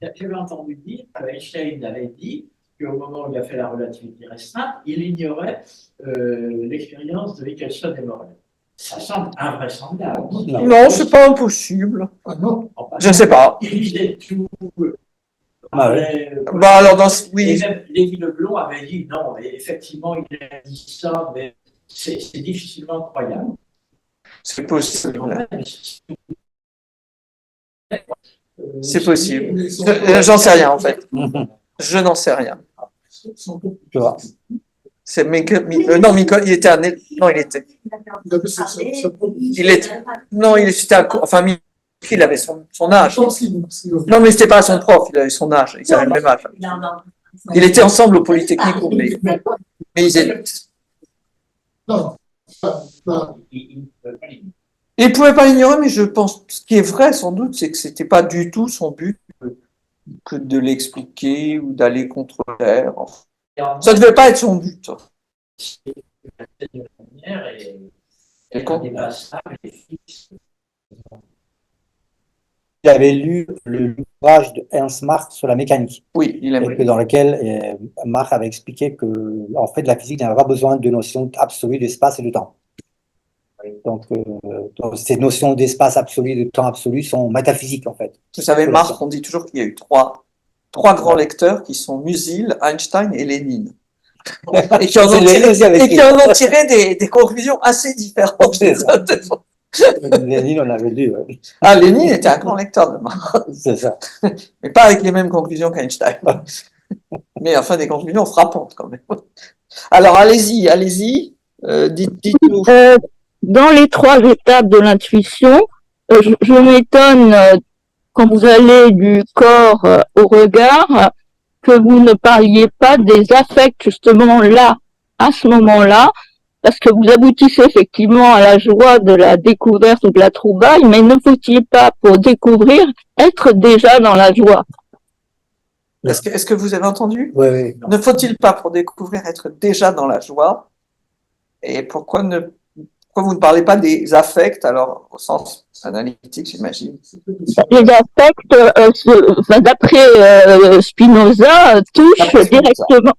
J'avais entendu dire qu'Einstein avait dit qu'au moment où il a fait la relativité restreinte, il ignorait l'expérience de Michelson et Morel. Ça semble invraisemblable. Non, c'est pas impossible. Ah non. Je ne sais pas. Il est tout. Bah alors, oui. Et même Lévi Leblond avait dit non, mais effectivement, il a dit ça, mais c'est difficilement croyable. C'est possible. C'est possible. J'en sais rien, en fait. Je n'en sais rien. C'est non, il était un. Non, il était. Enfin, il avait son âge. Non, mais c'était pas son prof, il avait son âge. Ils avaient le même âge. Il était ensemble au Polytechnique, mais ils étaient. Non. Il ne pouvait pas l'ignorer, mais je pense, ce qui est vrai sans doute, c'est que c'était pas du tout son but que de l'expliquer ou d'aller contre l'air. Ça ne devait pas être son but. avait lu l'ouvrage de Ernst Mach sur la mécanique, Oui, il et aimerait. dans lequel Mach avait expliqué que, en fait, la physique n'avait pas besoin de notions absolues d'espace et de temps. Donc, ces notions d'espace absolu et de temps absolu sont métaphysiques, en fait. Vous savez, Pour la Marx, science. on dit toujours qu'il y a eu trois grands lecteurs qui sont Musil, Einstein et Lénine. Et qui en ont C'est Lénine aussi avec qui en ont tiré des conclusions assez différentes. C'est ça. Lénine, on l'avait lu. Ouais. Ah, Lénine était un grand lecteur de Marx, C'est ça. mais pas avec les mêmes conclusions qu'Einstein. Mais enfin, des conclusions frappantes quand même. Alors, allez-y, dites-nous. Dans les 3 étapes de l'intuition, je m'étonne quand vous allez du corps au regard, que vous ne parliez pas des affects justement là, à ce moment-là, parce que vous aboutissez effectivement à la joie de la découverte ou de la trouvaille, mais ne faut-il pas, pour découvrir, être déjà dans la joie? Est-ce que vous avez entendu? Oui, oui. Ne faut-il pas, pour découvrir, être déjà dans la joie? Et pourquoi vous ne parlez pas des affects, alors au sens analytique, j'imagine? Les affects, d'après Spinoza, touchent D'après Spinoza. directement,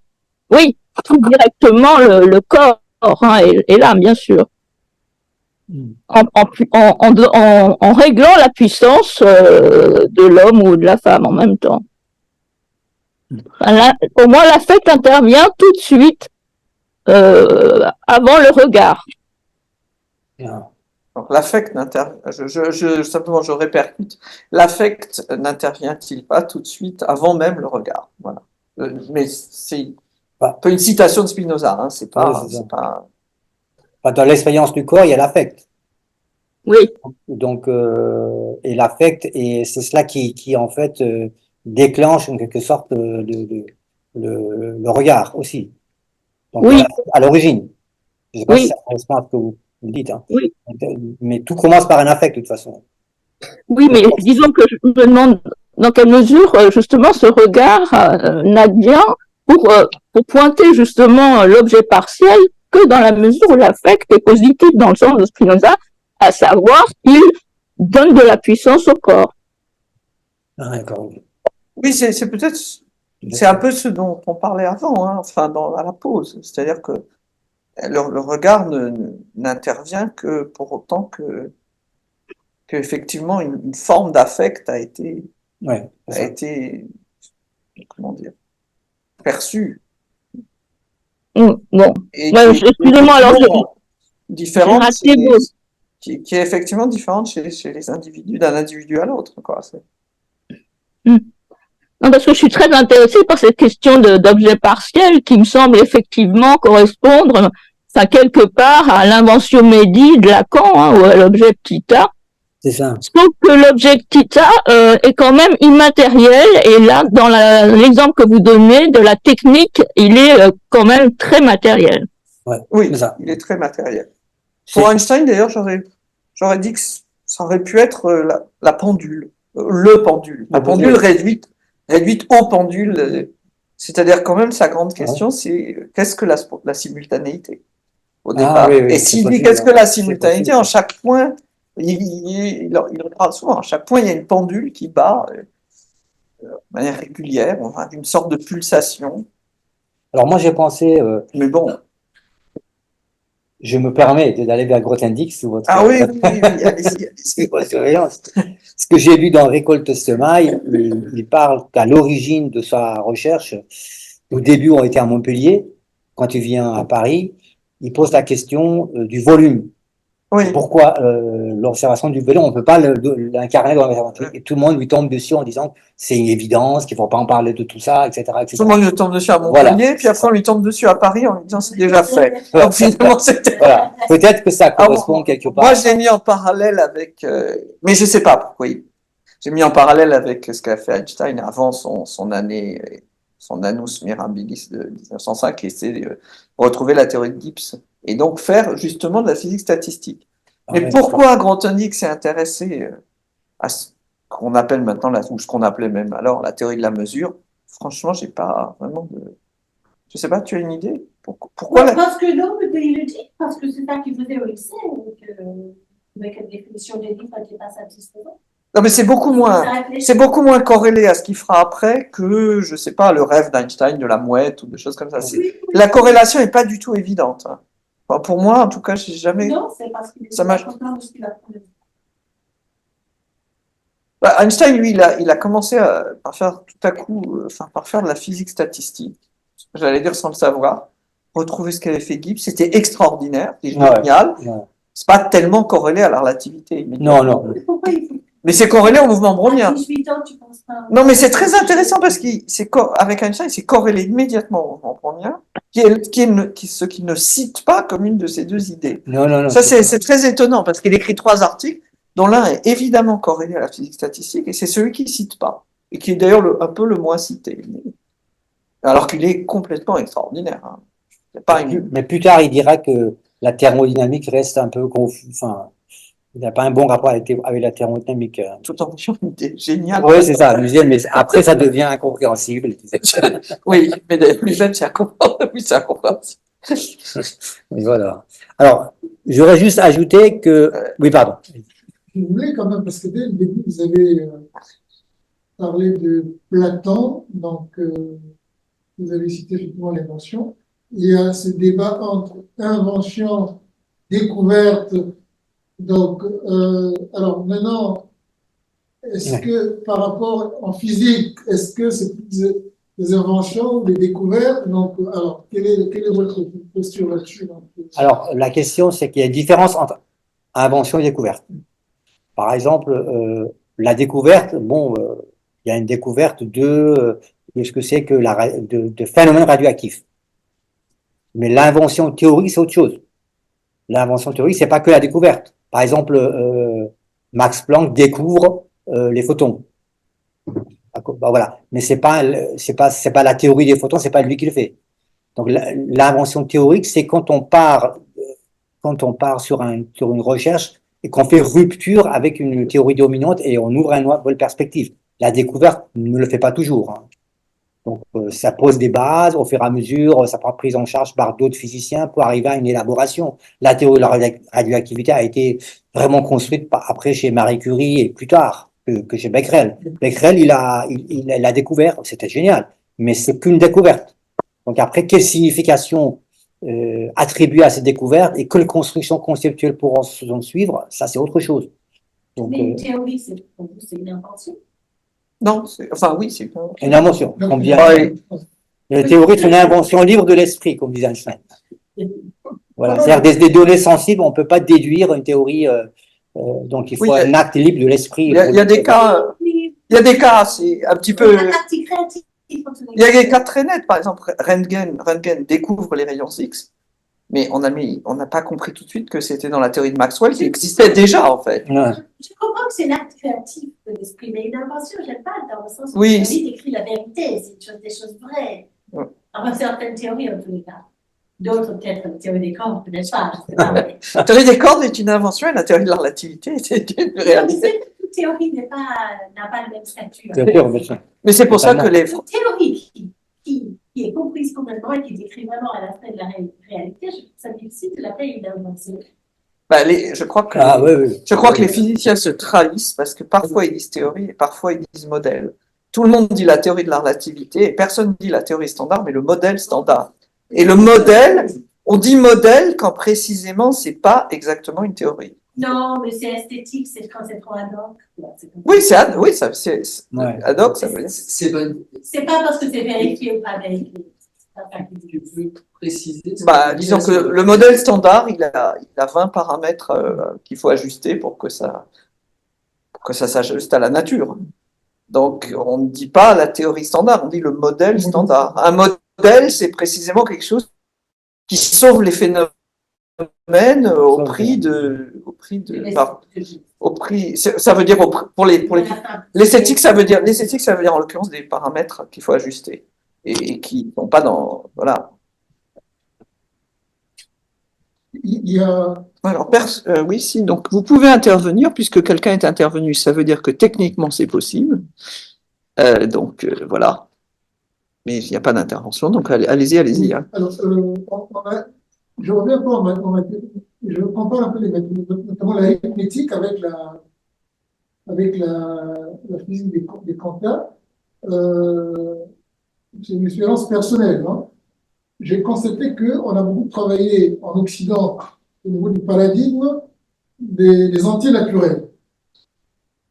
oui, touchent directement le corps, hein, et l'âme, bien sûr. En réglant la puissance de l'homme ou de la femme en même temps. Là, au moins, l'affect intervient tout de suite avant le regard. Donc l'affect simplement je répercute. L'affect n'intervient-il pas tout de suite avant même le regard? Voilà. Mais c'est un peu une citation de Spinoza, hein, c'est pas. Enfin, dans l'expérience du corps, il y a l'affect. Oui. Donc, et l'affect, et c'est cela qui en fait déclenche en quelque sorte le regard aussi. Donc, Oui. à l'origine. Je ne sais pas Oui. si ça correspond à ce que vous dites. Hein. Oui. Mais tout commence par un affect de toute façon. Oui, mais disons que je me demande dans quelle mesure justement ce regard n'advient pour pointer justement l'objet partiel que dans la mesure où l'affect est positif dans le sens de Spinoza, à savoir qu'il donne de la puissance au corps. Ah, d'accord. Oui, c'est peut-être, c'est un peu ce dont on parlait avant, hein, enfin à la pause, c'est-à-dire que le regard n'intervient que pour autant que effectivement une forme d'affect a été comment dire, perçue. Bon, et excusez-moi, alors différente, qui est effectivement différente chez les individus, d'un individu à l'autre, quoi. Non, parce que je suis très intéressée par cette question d'objet partiel qui me semble effectivement correspondre, enfin, quelque part à l'invention médie de Lacan, hein, ou à l'objet petit a. C'est ça. Sauf que l'objet petit a est quand même immatériel, et là, dans l'exemple que vous donnez de la technique, il est quand même très matériel. Ouais, oui, il est très matériel. Pour Einstein, d'ailleurs, j'aurais dit que ça aurait pu être la pendule, le pendule, la pendule réduite au pendule. C'est-à-dire quand même sa grande question, c'est qu'est-ce que la simultanéité au départ. Oui, et s'il dit qu'est-ce que la simultanéité, en chaque point, il en parle souvent, à chaque point il y a une pendule qui bat de manière régulière, enfin, une sorte de pulsation. Alors moi j'ai pensé, mais bon, je me permets d'aller vers Grothendieck sous votre allez-y. surveillance. Ce que j'ai lu dans Récolte Semailles, il parle qu'à l'origine de sa recherche, au début on était à Montpellier, quand il vient à Paris, il pose la question du volume. Oui. Pourquoi l'observation du volume, on ne peut pas l'incarner dans l'observation. Et tout le monde lui tombe dessus en disant que c'est une évidence, qu'il ne faut pas en parler de tout ça, etc. Tout le monde lui tombe dessus à Montpellier, puis après on lui tombe dessus à Paris en lui disant c'est déjà fait. Donc finalement c'était. Voilà. Peut-être que ça correspond quelque part. Moi j'ai mis en parallèle avec, mais je ne sais pas pourquoi. J'ai mis en parallèle avec ce qu'a fait Einstein avant son année, son annus mirabilis de 1905, et c'est retrouver la théorie de Gibbs. Et donc faire justement de la physique statistique. Mais pourquoi Grothendieck s'est intéressé à ce qu'on appelle maintenant, ou ce qu'on appelait même alors la théorie de la mesure? Franchement, j'ai pas vraiment de... Je sais pas, tu as une idée? Pourquoi Parce que non, il le dit, parce que c'est ça qu'il faisait au lycée, avec la définition des livres qui n'est pas satisfaisante. Non, mais c'est beaucoup moins corrélé à ce qu'il fera après que, je sais pas, le rêve d'Einstein de la mouette ou des choses comme ça. La corrélation n'est pas du tout évidente, hein. Enfin, pour moi, en tout cas, j'ai jamais. Non, c'est parce qu'il est Ça marche. content de ce qu'il a trouvé. Bah, Einstein, lui, il a commencé par faire tout à coup, par faire de la physique statistique. J'allais dire sans le savoir. Retrouver ce qu'avait fait Gibbs, c'était extraordinaire, c'était génial. Ouais. C'est pas tellement corrélé à la relativité immédiate. Non. Pourquoi il faut Mais c'est corrélé au mouvement brownien. à 18 ans, tu penses pas? Non, mais c'est très intéressant parce qu'avec Einstein, c'est corrélé immédiatement au mouvement brownien, ce qu'il ne cite pas comme une de ces deux idées. Non. Ça, c'est très étonnant parce qu'il écrit 3 articles, dont l'un est évidemment corrélé à la physique statistique, et c'est celui qu'il ne cite pas, et qui est d'ailleurs un peu le moins cité. Alors qu'il est complètement extraordinaire, hein. Mais plus tard, il dira que la thermodynamique reste un peu confus. Enfin, il n'a pas un bon rapport avec la thermodynamique. Tout en ayant une idée géniale. Oui, c'est ça. Mais après, ça devient incompréhensible. Oui, mais lui-même, c'est incompréhensible. Oui, c'est incompréhensible. Oui, voilà. Alors, j'aurais juste ajouté que. Oui, pardon. Je voulais quand même, parce que dès le début, vous avez parlé de Platon, donc vous avez cité effectivement l'invention. Il y a ce débat entre invention, découverte. Donc, alors maintenant, est-ce que par rapport en physique, est-ce que c'est plus des inventions ou des découvertes? Donc, alors, quelle est votre posture là-dessus? Alors, la question, c'est qu'il y a une différence entre invention et découverte. Par exemple, la découverte, il y a une découverte de ce que c'est que de phénomènes radioactifs. Mais l'invention théorique, c'est autre chose. L'invention théorique, c'est pas que la découverte. Par exemple, Max Planck découvre les photons. Bah, voilà. Mais c'est pas la théorie des photons, c'est pas lui qui le fait. Donc l'invention théorique, c'est quand on part sur une recherche et qu'on fait rupture avec une théorie dominante et on ouvre une nouvelle perspective. La découverte ne le fait pas toujours, hein. Donc ça pose des bases, au fur et à mesure, ça prend prise en charge par d'autres physiciens pour arriver à une élaboration. La théorie de la radioactivité a été vraiment construite après chez Marie Curie et plus tard que chez Becquerel. Becquerel, il a découvert, c'était génial, mais c'est qu'une découverte. Donc après, quelle signification attribuer à cette découverte et quelle construction conceptuelle pour en suivre, ça c'est autre chose. Donc, mais une théorie, pour vous, c'est une invention? Non, oui, c'est une invention. Comme dit la théorie, c'est une invention libre de l'esprit, comme disait Einstein. Voilà, c'est-à-dire des données sensibles, on ne peut pas déduire une théorie, donc il faut un acte libre de l'esprit. Il y a des cas, c'est un petit peu. Il y a des cas très nets, par exemple, Röntgen découvre les rayons X, mais on n'a pas compris tout de suite que c'était dans la théorie de Maxwell qui existait déjà, en fait. Ouais. Je comprends que c'est l'acte créatif de l'esprit, mais une invention, j'aime pas, dans le sens où oui. la théorie décrit la vérité, c'est des choses vraies. Ouais. Enfin, certaines théories, en tous les cas. D'autres, peut-être, la théorie des cordes, peut-être pas, je sais pas. Mais... La théorie des cordes est une invention et la théorie de la relativité est une réalité. Toute théorie n'a pas le même statut. Mais c'est pour ça que les... Une théorie qui est comprise complètement et qui décrit vraiment à l'aspect de la réalité, je trouve ça difficile de l'appeler une invention. Je crois que les physiciens se trahissent parce que parfois ils disent théorie et parfois ils disent modèle. Tout le monde dit la théorie de la relativité et personne ne dit la théorie standard, mais le modèle standard. Et le modèle, on dit modèle quand précisément c'est pas exactement une théorie. Non, mais c'est esthétique, c'est quand c'est trop ad hoc. Oui, c'est ad hoc, ça veut dire. C'est pas parce que c'est vérifié ou pas vérifié. Tu peux préciser? Disons que le modèle standard, il a 20 paramètres qu'il faut ajuster pour que ça s'ajuste à la nature. Donc, on ne dit pas la théorie standard, on dit le modèle standard. Un modèle, c'est précisément quelque chose qui sauve les phénomènes au prix, ça veut dire pour l'esthétique, ça veut dire en l'occurrence des paramètres qu'il faut ajuster et qui ne sont pas dans, voilà. Il y a... Alors, oui, si, donc vous pouvez intervenir, puisque quelqu'un est intervenu, ça veut dire que techniquement c'est possible. Voilà. Mais il n'y a pas d'intervention, donc allez-y. Hein. Alors, je reviens pas, je comprends un peu notamment l'arithmétique avec avec la physique des quantas, c'est une expérience personnelle. Hein. J'ai constaté qu'on a beaucoup travaillé en Occident au niveau du paradigme des entiers naturels.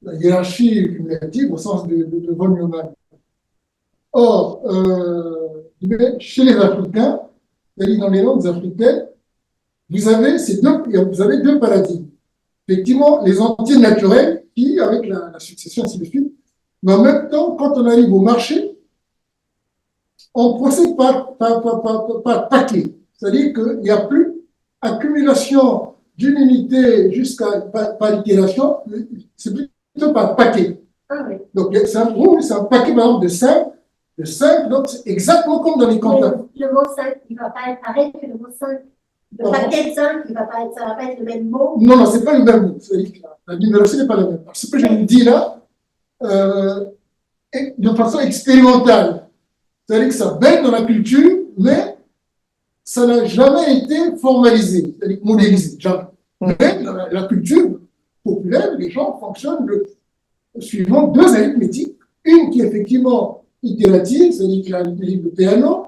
La hiérarchie cumulative au sens de von Neumann. Or, chez les Africains, c'est-à-dire dans les langues africaines, vous avez deux paradigmes. Effectivement, les entiers naturels qui, avec la succession, ainsi de suite, mais en même temps, quand on arrive au marché, on procède par paquet. C'est-à-dire qu'il n'y a plus accumulation d'une unité jusqu'à par itération, c'est plutôt par paquet. Ah oui. Donc, c'est un paquet, par exemple, de 5, donc c'est exactement comme dans les comptables. Le mot 5, il ne va pas être pareil que le mot 5. Le paquet de 5, ça va pas être le même mot. Non, c'est pas le même mot. C'est-à-dire que la numération n'est pas la même. Ce que je vous dis là, de façon expérimentale, c'est-à-dire que ça baigne dans la culture, mais ça n'a jamais été formalisé, c'est-à-dire modélisé, jamais. Mais dans la culture populaire, les gens fonctionnent suivant deux arithmétiques. Une qui est effectivement itérative, c'est-à-dire qui a le piano,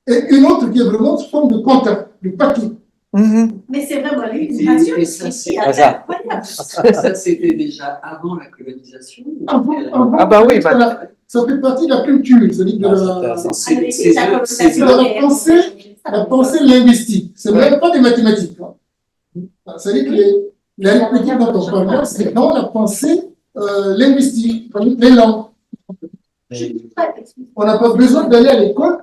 et une autre qui est vraiment sous forme de compta, de paquet. Mais c'est vraiment l'innovation Et ça, qui est ça. incroyable. Ça, c'était déjà avant la colonisation. Ah bah oui, bah. Ça fait partie de la culture, c'est-à-dire de la pensée linguistique. C'est même pas des mathématiques. Hein. C'est-à-dire que l'arithmétique dont on parle là, c'est dans la pensée linguistique, les langues. On n'a pas besoin d'aller à l'école.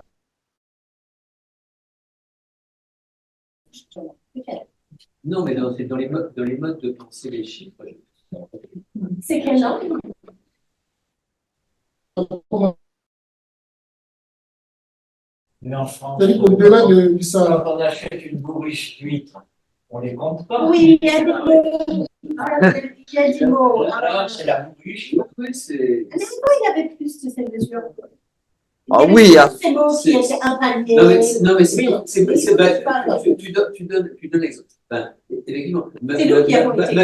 Non, mais dans les modes de penser les chiffres. C'est quelle langue? Mais en France, C'est-à-dire qu'au-delà du Sahara. quand on achète une bourriche d'huîtres, on les compte pas. Oui, il y a des mots. Il y a des mots. Là, c'est la bourriche. Oui, c'est. Mais pourquoi il y avait plus de ces mesures? Ah oui, hein. Ces mots qui étaient un palier. Non, mais tu donnes l'exemple. Ben, effectivement, ma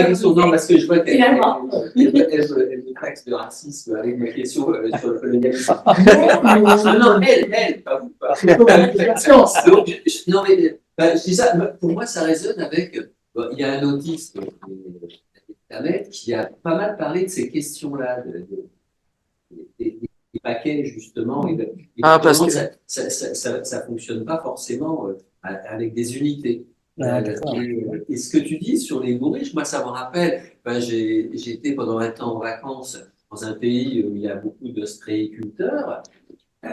question, non, parce que je vois qu'elle me taxe de racisme avec ma question sur le colonialisme. Non, elle, pas vous. Donc, non, mais je dis ça, pour moi, ça résonne avec. Bon, il y a un autiste, Ahmed, qui a pas mal parlé de ces questions-là, des paquets, justement. Et parce que ça fonctionne pas forcément avec des unités. Et ce que tu dis sur les bourriches, moi, ça me rappelle, j'ai été pendant un temps en vacances dans un pays où il y a beaucoup d'ostréiculteurs.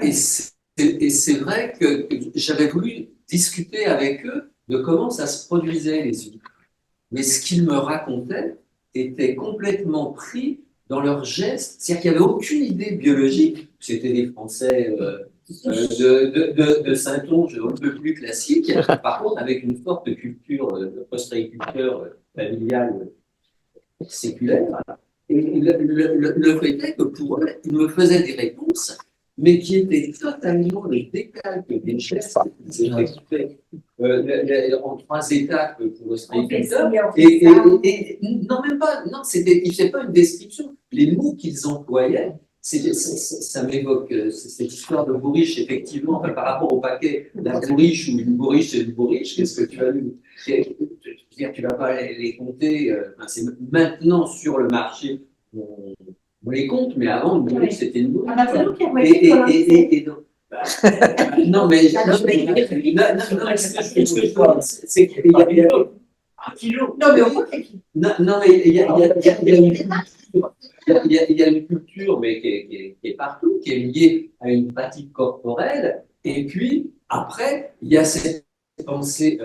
Et c'est vrai que j'avais voulu discuter avec eux de comment ça se produisait, les huîtres. Mais ce qu'ils me racontaient était complètement pris dans leurs gestes. C'est-à-dire qu'il n'y avait aucune idée biologique. C'était des Français de Saint-Onge, un peu plus classique, par contre avec une forte culture d'ostréiculteur familial séculaire. Et le fait est que pour eux, ils me faisaient des réponses, mais qui étaient totalement le décalque des gestes qu'ils effectuaient en 3 étapes pour l'ostréiculteur. Et non, même pas, non, il ne faisait pas une description. Les mots qu'ils employaient, ça m'évoque cette histoire de bourriche, effectivement, par rapport au paquet, la bourriche ou une bourriche, c'est une bourriche, qu'est-ce que tu as lu? Tu ne vas pas les compter, c'est maintenant sur le marché, on les compte, mais avant, une bourriche, c'était une bourriche. Et donc, non, mais ce que je vois, c'est qu'il y a un kilo. Non, mais il y a une culture, mais qui est partout, qui est liée à une pratique corporelle. Et puis, après, il y a cette pensée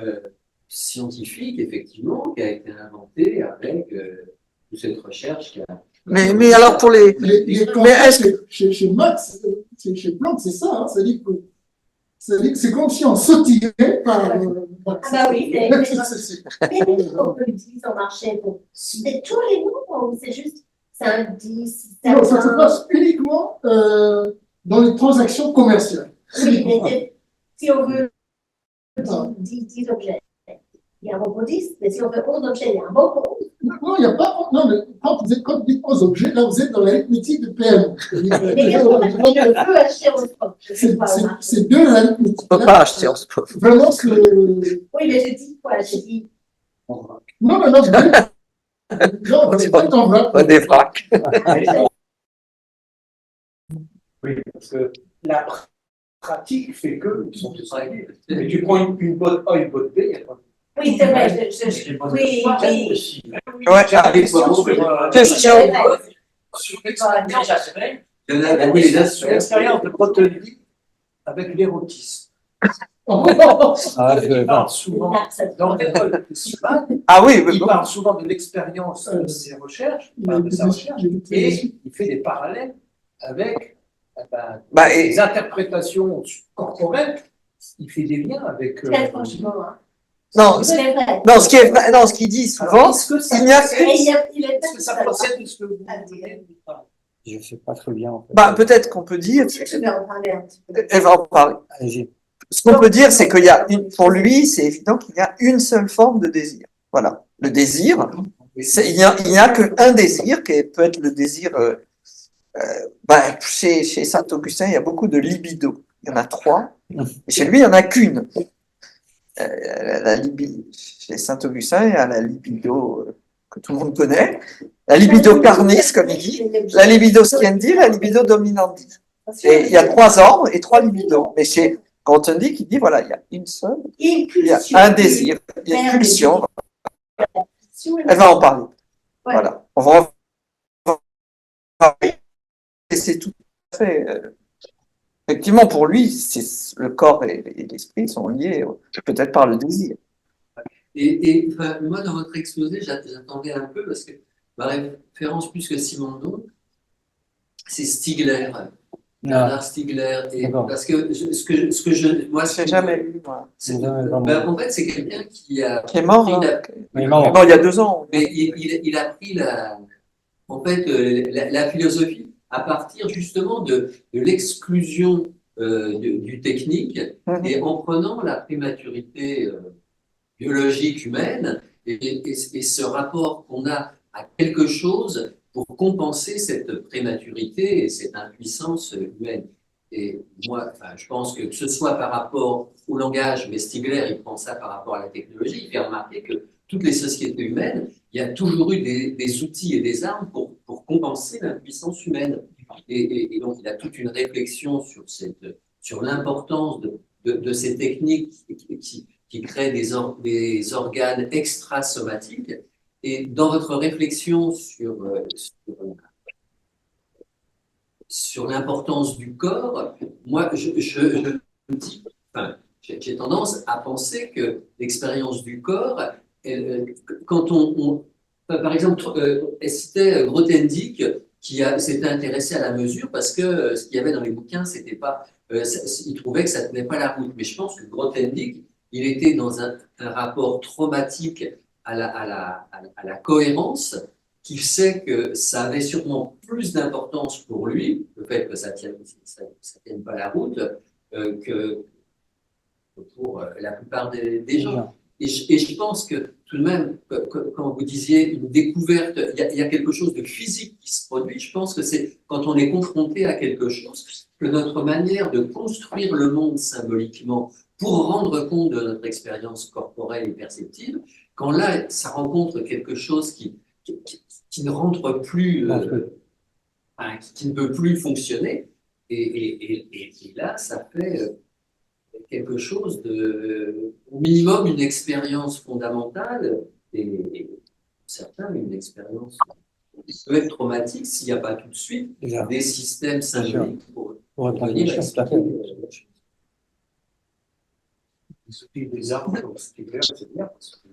scientifique, effectivement, qui a été inventée avec toute cette recherche qui a. Mais alors pour les. Mais est-ce que chez Max, chez Planck, c'est ça, hein, c'est-à-dire que c'est comme si on sautillait par. Ah bah oui, mais on peut l'utiliser au marché pour tous les mots, ou c'est juste. Non, ça se passe uniquement dans les transactions commerciales. Oui, mais si on veut 10 objets, il y a un mot pour 10, mais si on fait 11 objets, il y a un mot pour 11. Non, il n'y a pas. Non, mais quand vous dites 11 objets, là, vous êtes dans l'arithmétique de PM. Mais je peux acheter au spot. Je sais pas. C'est de l'arithmétique. On ne peut pas acheter en spot. Vraiment, c'est. Oui, mais j'ai dit quoi? J'ai dit. Non, non, non. Non, c'est pas ton vrai. On défraque. Oui, parce que la pratique fait que ils sont tous réglés. Mais tu prends une botte A, une botte B, il n'y a pas de. Oui, c'est vrai. Oui, oui. Aussi. Ouais, Question question. sur l'expérience Il y en a qui les assurent. l'expérience de Grothendieck avec l'érotisme. Ah, Il parle souvent dans l'école de Schumann, Ah oui, il parle souvent de l'expérience de ses recherches, de sa recherche, et il fait des parallèles avec les interprétations corporelles. Il fait des liens avec. Très franchement, hein. non, C'est vrai. non, ce qu'il dit souvent, il n'y a qu'une. Est-ce que ça procède de ce que vous dites? je sais pas très bien, en fait. Bah, peut-être qu'on peut dire. Je vais en parler un petit peu. Elle va en parler. Allez-y. Ce qu'on peut dire, c'est qu'il y a pour lui, c'est évident qu'il y a une seule forme de désir. Voilà. Le désir, il n'y a qu'un désir, qui peut être le désir. Chez Saint-Augustin, il y a beaucoup de libido. Il y en a 3. Et chez lui, il n'y en a qu'une. Chez Saint-Augustin, il y a la libido que tout le monde connaît, la libido carnis, comme il dit, la libido sciendi, la libido dominandi. Et il y a 3 ordres et 3 libidos. Mais chez Grothendieck, il dit voilà, il y a une seule, il y a un désir, il y a une pulsion. Elle va en parler. Voilà. On va en parler. Et c'est tout à fait. Effectivement, pour lui, le corps et l'esprit sont liés peut-être par le désir. Et enfin, moi, dans votre exposé, j'attendais un peu parce que ma référence plus que Simondon, c'est Stigler, Bernard Stigler. Et parce que moi, Je n'ai jamais lu. Moi. En fait, c'est quelqu'un qui est mort. Non, il y a 2 ans. Mais il a pris la philosophie à partir justement de l'exclusion du technique et en prenant la prématurité biologique humaine et ce rapport qu'on a à quelque chose pour compenser cette prématurité et cette impuissance humaine. Et moi, je pense que ce soit par rapport au langage, mais Stigler, il prend ça par rapport à la technologie, il fait remarquer que toutes les sociétés humaines, il y a toujours eu des outils et des armes pour compenser l'impuissance humaine. Et donc, il a toute une réflexion sur l'importance de ces techniques qui créent des organes extrasomatiques. Et dans votre réflexion sur l'importance du corps, moi, je me dis, j'ai tendance à penser que l'expérience du corps, quand par exemple, elle citait Grothendieck, qui s'était intéressé à la mesure parce que ce qu'il y avait dans les bouquins, c'était pas, il trouvait que ça tenait pas la route. Mais je pense que Grothendieck, il était dans un rapport traumatique à la cohérence, qui sait que ça avait sûrement plus d'importance pour lui, le fait que ça tienne pas la route, que pour la plupart des gens. Et je pense que tout de même, quand vous disiez une découverte, il y a quelque chose de physique qui se produit. Je pense que c'est quand on est confronté à quelque chose que notre manière de construire le monde symboliquement pour rendre compte de notre expérience corporelle et perceptive, quand là, ça rencontre quelque chose qui ne rentre plus, qui ne peut plus fonctionner, et là, ça fait quelque chose au minimum une expérience fondamentale et certains une expérience qui peut être traumatique s'il n'y a pas tout de suite des systèmes symboliques pour venir expliquer. Les outils des armes, c'est bien parce que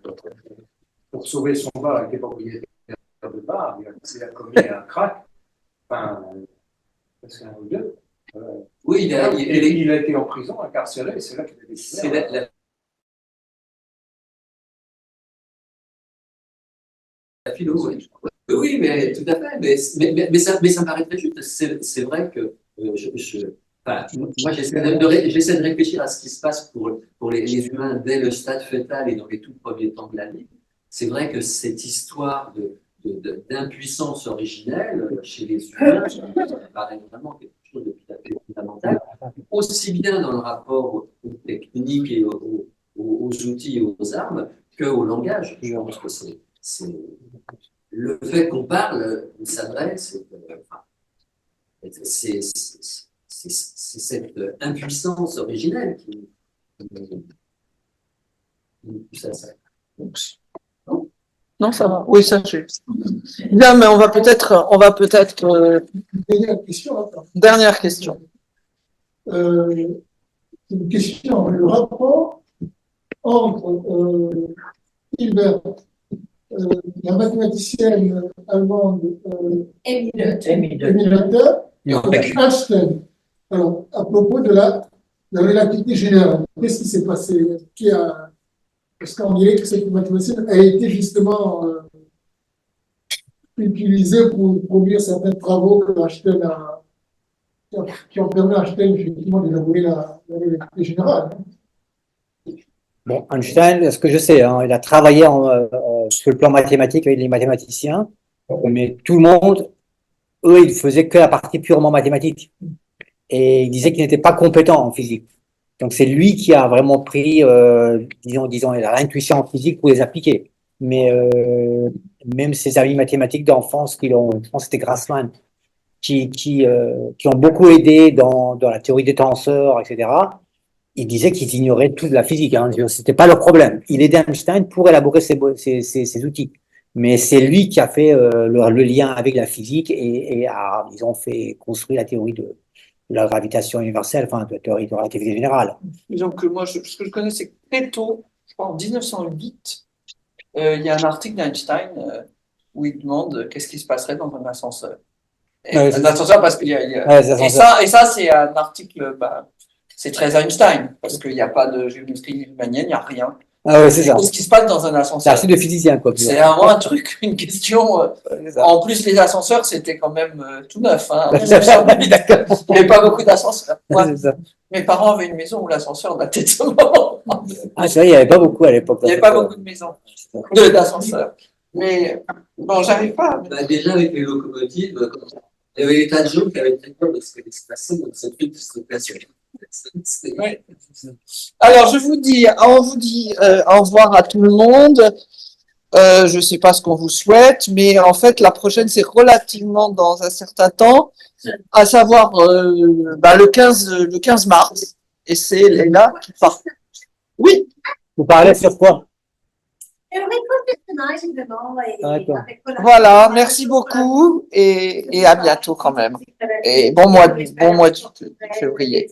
pour sauver son bar, il n'était pas propriétaire de bar, il a commis un crack, parce qu'un ou deux. Oui, il a été en prison, incarcéré, et c'est là qu'il a découvert. La philo, oui. Oui, mais tout à fait. Mais ça me paraît très juste. C'est vrai que Enfin, moi, j'essaie de réfléchir à ce qui se passe pour les humains dès le stade fœtal et dans les tout premiers temps de la vie. C'est vrai que cette histoire d'impuissance originelle chez les humains, ça me paraît vraiment quelque chose de tout à fait fondamental, aussi bien dans le rapport aux techniques et aux outils et aux armes qu'au langage. Je pense que c'est le fait qu'on parle, qu'on s'adresse, c'est cette impuissance originelle qui pousse à ça. Non, ça va. Oui, ça j'ai. Bien, mais on va peut-être. Dernière question. Attends. Dernière question. C'est une question, le rapport entre Hilbert, la mathématicienne allemande Emil Noether, et Einstein. Alors, à propos de la relativité générale, qu'est-ce qui s'est passé? Parce qu'on dirait que cette mathématicienne a été justement utilisée pour produire certains travaux que Einstein qui ont permis à Einstein effectivement d'élaborer la relativité générale. Bon, Einstein, ce que je sais, hein, il a travaillé sur le plan mathématique avec les mathématiciens, mais tout le monde, eux, ils faisaient que la partie purement mathématique. Et il disait qu'il n'était pas compétent en physique. Donc c'est lui qui a vraiment pris, disons, l'intuition en physique pour les appliquer. Mais même ses amis mathématiques d'enfance, je pense que c'était Grassmann, qui ont beaucoup aidé dans la théorie des tenseurs, etc. Ils disaient qu'ils ignoraient toute la physique. Hein. C'était pas leur problème. Il aidait Einstein pour élaborer ces outils. Mais c'est lui qui a fait le lien avec la physique et ils ont fait construire la théorie de la gravitation universelle, enfin, de la théorie de relativité générale. Disons que moi, ce que je connais, c'est que très tôt, je crois en 1908, il y a un article d'Einstein où il demande qu'est-ce qui se passerait dans un ascenseur. Un ascenseur, parce qu'il y a et ça, c'est un article, c'est très Einstein, parce qu'il n'y a pas de géométrie riemannienne, il n'y a rien. Ah ouais, c'est ça. Qu'est-ce qui se passe dans un ascenseur? C'est assez de physicien, quoi. C'est vraiment un truc, une question. En plus, les ascenseurs, c'était quand même tout neuf. Hein. Il n'y avait pas beaucoup d'ascenseurs. Mes parents avaient une maison où l'ascenseur datait de ce moment. Ah, c'est vrai, il n'y avait pas beaucoup à l'époque. Il n'y avait pas beaucoup de maisons, d'ascenseurs. Mais bon, j'arrive pas. Déjà, avec les locomotives, il y avait des tas de gens qui avaient très peur de ce qui allait se passer dans cette petite station. Ouais. Alors, on vous dit au revoir à tout le monde. Je ne sais pas ce qu'on vous souhaite, mais en fait, la prochaine, c'est relativement dans un certain temps, à savoir le 15 mars. Et c'est Léna qui part. Oui. Vous parlez sur quoi? Voilà, merci beaucoup et à bientôt quand même. Et bon mois de février.